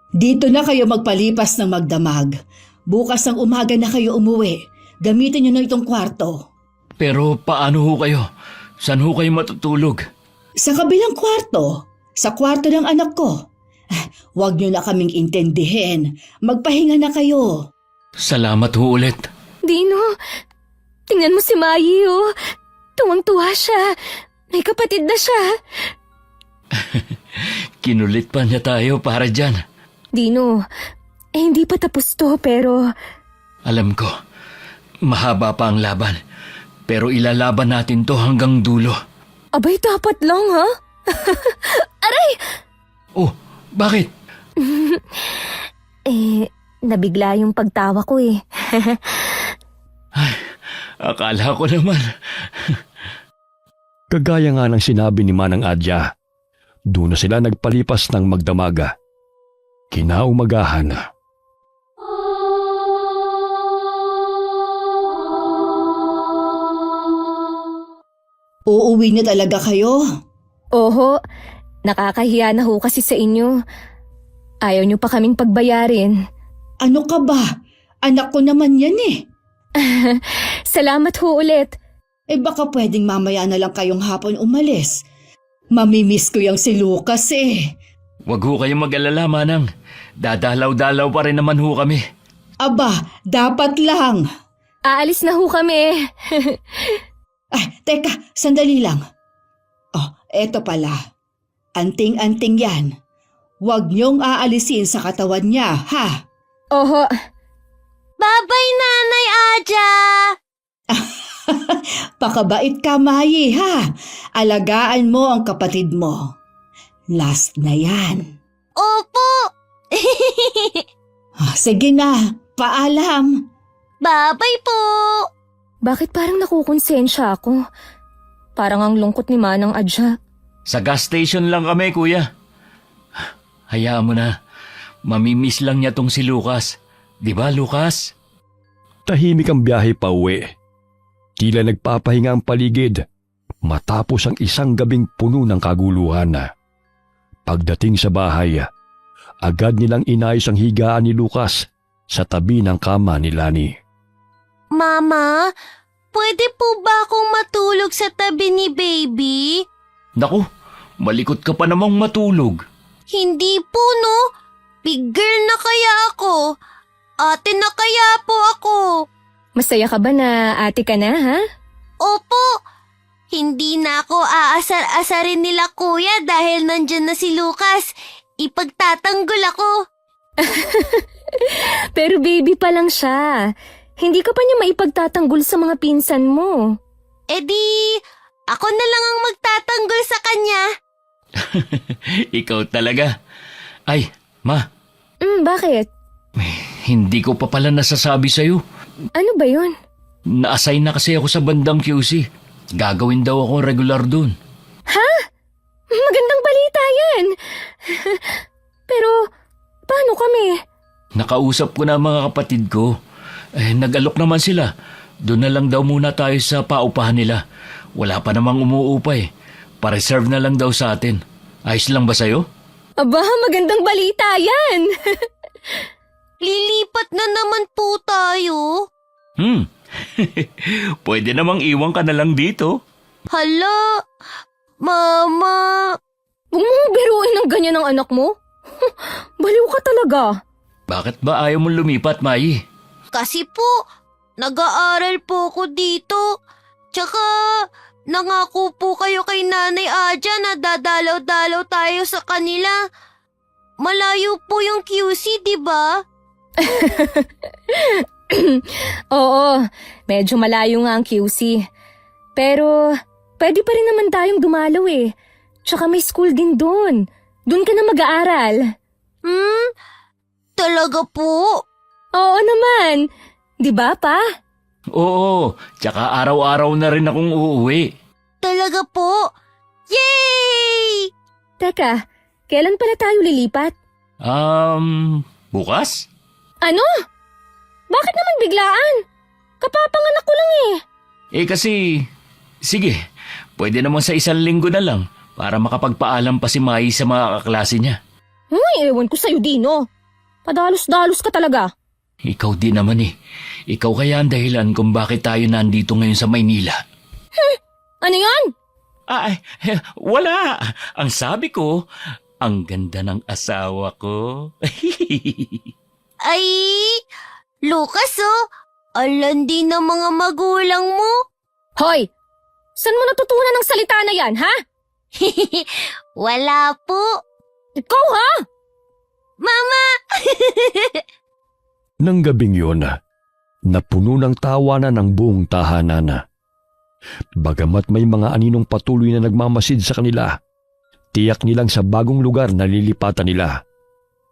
Dito na kayo magpalipas ng magdamag. Bukas ng umaga na kayo umuwi. Gamitin niyo na itong kwarto. Pero paano ho kayo? Saan ho kayo matutulog? Sa kabilang kwarto. Sa kwarto ng anak ko. Huwag niyo na kaming intindihin. Magpahinga na kayo. Salamat ho ulit. Dino, tingnan mo si Mayi, oh. Tuwang-tuwa siya. May kapatid na siya. Kinulit pa niya tayo para dyan. Dino, hindi pa tapos to pero... Alam ko, mahaba pa ang laban. Pero ilalaban natin to hanggang dulo. Abay, dapat lang, ha? Aray! Oh, bakit? nabigla yung pagtawa ko eh. Akala ko naman. Kagaya nga ng sinabi ni Manang Adya, doon na sila nagpalipas ng magdamaga. Kinaumagahan. Uuwi na talaga kayo? Oho, nakakahiya na ho kasi sa inyo. Ayaw niyo pa kaming pagbayarin. Ano ka ba? Anak ko naman yan eh. Salamat ho ulit. Baka pwedeng mamaya na lang kayong hapon umalis. Mamimiss ko yung si Lucas eh. Wag ho kayong mag-alala, Manang. Dadalaw-dalaw pa rin naman ho kami. Aba, dapat lang. Aalis na ho kami. Teka, sandali lang. Oh, eto pala. Anting-anting yan. Huwag niyong aalisin sa katawan niya, ha? Oho. Bye-bye, Nanay Adya! Pakabait ka, Mayi, ha? Alagaan mo ang kapatid mo. Last na yan. Opo! Sige na, paalam. Bye-bye po! Bakit parang nakukonsensya ako? Parang ang lungkot ni Manang Adya. Sa gas station lang kami, kuya. Hayaan mo na. Mamimiss lang niya tong si Lucas. Di ba, Lucas? Tahimik ang biyahe pa uwi. Tila nagpapahinga ang paligid matapos ang isang gabing puno ng kaguluhan. Pagdating sa bahay, agad nilang inayos ang higaan ni Lucas sa tabi ng kama ni Lani. Mama, pwede po ba akong matulog sa tabi ni baby? Naku, malikot ka pa namang matulog. Hindi po, no? Big girl na kaya ako. Ate na kaya po ako. Masaya ka ba na ate ka na, ha? Opo. Hindi na ako aasar-asarin nila kuya dahil nandyan na si Lucas. Ipagtatanggol ako. Pero baby pa lang siya. Hindi ka pa niya maipagtatanggol sa mga pinsan mo. E di, ako na lang ang magtatanggol sa kanya. Ikaw talaga. Ay, ma, Bakit? hindi ko pa pala nasasabi sa'yo. Ano ba yun? Na-assign na kasi ako sa bandang QC. Gagawin daw ako regular dun. Ha? Magandang balita yan. Pero, paano kami? Nakausap ko na ang mga kapatid ko. Nag-alok naman sila. Doon na lang daw muna tayo sa paupahan nila. Wala pa namang umuupa eh. Pa-reserve na lang daw sa atin. Ayos lang ba sa'yo? Aba, magandang balita yan. Lilipat na naman po tayo. Pwede namang iwan ka na lang dito. Hala, Mama. Huwag mong biruin ng ganyan ang anak mo. Baliw ka talaga. Bakit ba ayaw mong lumipat, Mai? Kasi po, nag-aaral po ako dito. Tsaka, nangako po kayo kay Nanay Adya na dadalaw-dalaw tayo sa kanila. Malayo po yung QC, di ba? Oo, medyo malayo nga ang QC. Pero, pwede pa rin naman tayong dumalaw eh. Tsaka may school din doon. Doon ka na mag-aaral. Talaga po? Oo naman. Di ba, pa? Oo, tsaka araw-araw na rin akong uuwi. Talaga po? Yay! Teka, kailan pala tayo lilipat? Bukas? Ano? Bakit naman biglaan? Kapapanganak ko lang eh. Kasi, sige, pwede naman sa 1 linggo na lang para makapagpaalam pa si Mai sa mga kaklase niya. Ay, ewan ko sa'yo, Dino. Padalos-dalos ka talaga. Ikaw din naman eh. Ikaw kaya ang dahilan kung bakit tayo nandito ngayon sa Maynila. Ano yan? Wala. Ang sabi ko, ang ganda ng asawa ko. Ay, Lucas alam din ng mga magulang mo. Hoy! Saan mo natutunan ng salita na yan, ha? Wala po. Ikaw, ha? Mama! Nang gabing yun, napuno ng tawanan ng buong tahanan. Bagamat may mga aninong patuloy na nagmamasid sa kanila, tiyak nilang sa bagong lugar na lilipatan nila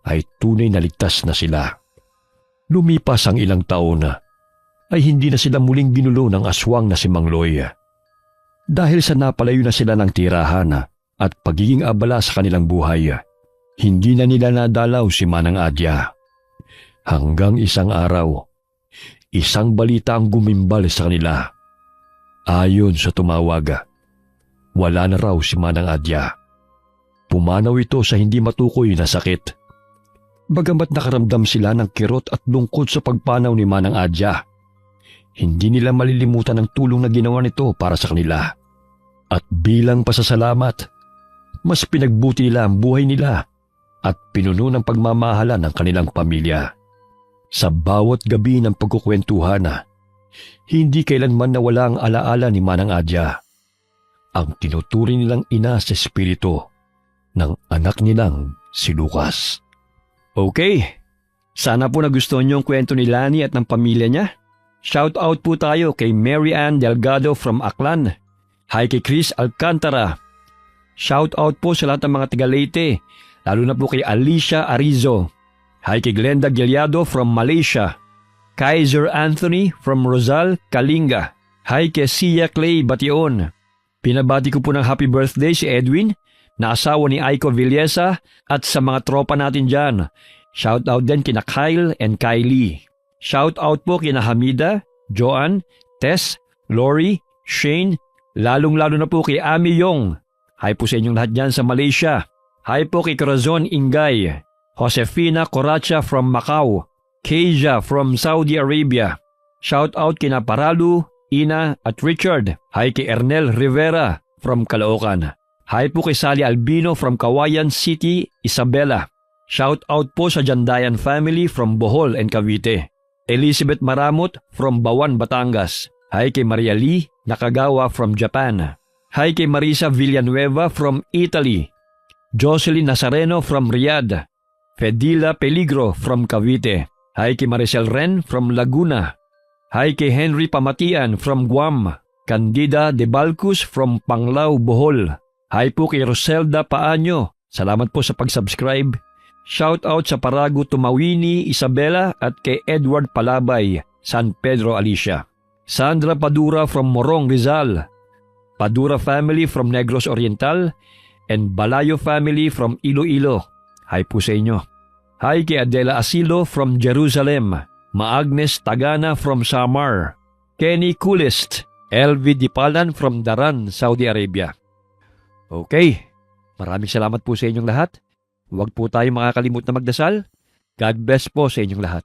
ay tunay na ligtas na sila. Lumipas ang ilang taon ay hindi na sila muling ginulo ng aswang na si Mang Loy. Dahil sa napalayo na sila ng tirahan at pagiging abala sa kanilang buhay, hindi na nila nadalaw si Manang Adya. Hanggang isang araw, isang balita ang gumimbal sa kanila. Ayon sa tumawag, wala na raw si Manang Adya. Pumanaw ito sa hindi matukoy na sakit. Bagamat nakaramdam sila ng kirot at lungkot sa pagpanaw ni Manang Adya, hindi nila malilimutan ang tulong na ginawa nito para sa kanila. At bilang pasasalamat, mas pinagbuti nila ang buhay nila at pinuno ng pagmamahala ng kanilang pamilya. Sa bawat gabi ng pagkukwentuhan, hindi kailanman nawala ang alaala ni Manang Adya, ang tinuturing nilang ina sa espiritu ng anak nilang si Lucas. Okay, sana po nagustuhan niyo ang kwento ni Lani at ng pamilya niya. Shout out po tayo kay Mary Ann Delgado from Aklan. Hi kay Chris Alcantara. Shout out po sa lahat ng mga taga Leyte, lalo na po kay Alicia Arizo. Hi kay Glenda Gilyado from Malaysia. Kaiser Anthony from Rosal, Kalinga. Hi kay Sia Clay Bation. Pinabati ko po ng happy birthday si Edwin, na asawa ni Aiko Villesa, at sa mga tropa natin dyan. Shout out din kina Kyle and Kylie. Shout out po kina Hamida, Joanne, Tess, Lori, Shane, lalong-lalo na po kay Ami Yong. Hi po sa inyong lahat dyan sa Malaysia. Hi po kay Corazon Ingay, Josefina Coracha from Macau, Keija from Saudi Arabia. Shout out kina Paralu, Ina at Richard. Hi kay Ernel Rivera from Caloocan. Hi po kay Sally Albino from Kawayan City, Isabela. Shout out po sa Jandayan family from Bohol and Cavite. Elizabeth Maramot from Bawan, Batangas. Hi kay Maria Lee Nakagawa from Japan. Hi kay Marisa Villanueva from Italy. Jocelyn Nazareno from Riyadh. Fedila Peligro from Cavite. Hi kay Maricel Ren from Laguna. Hi kay Henry Pamatian from Guam. Candida De Balcus from Panglao, Bohol. Hi po kay Roselda Paanyo. Salamat po sa pag-subscribe. Shout out sa Parago Tumawini, Isabela at kay Edward Palabay, San Pedro, Alicia. Sandra Padura from Morong, Rizal. Padura family from Negros Oriental and Balayo family from Iloilo. Hi po sa inyo. Hi kay Adela Asilo from Jerusalem. Maagnes Tagana from Samar. Kenny Coolest. LV Dipalan from Daran, Saudi Arabia. Okay, maraming salamat po sa inyong lahat. Huwag po tayo makakalimut na magdasal. God bless po sa inyong lahat.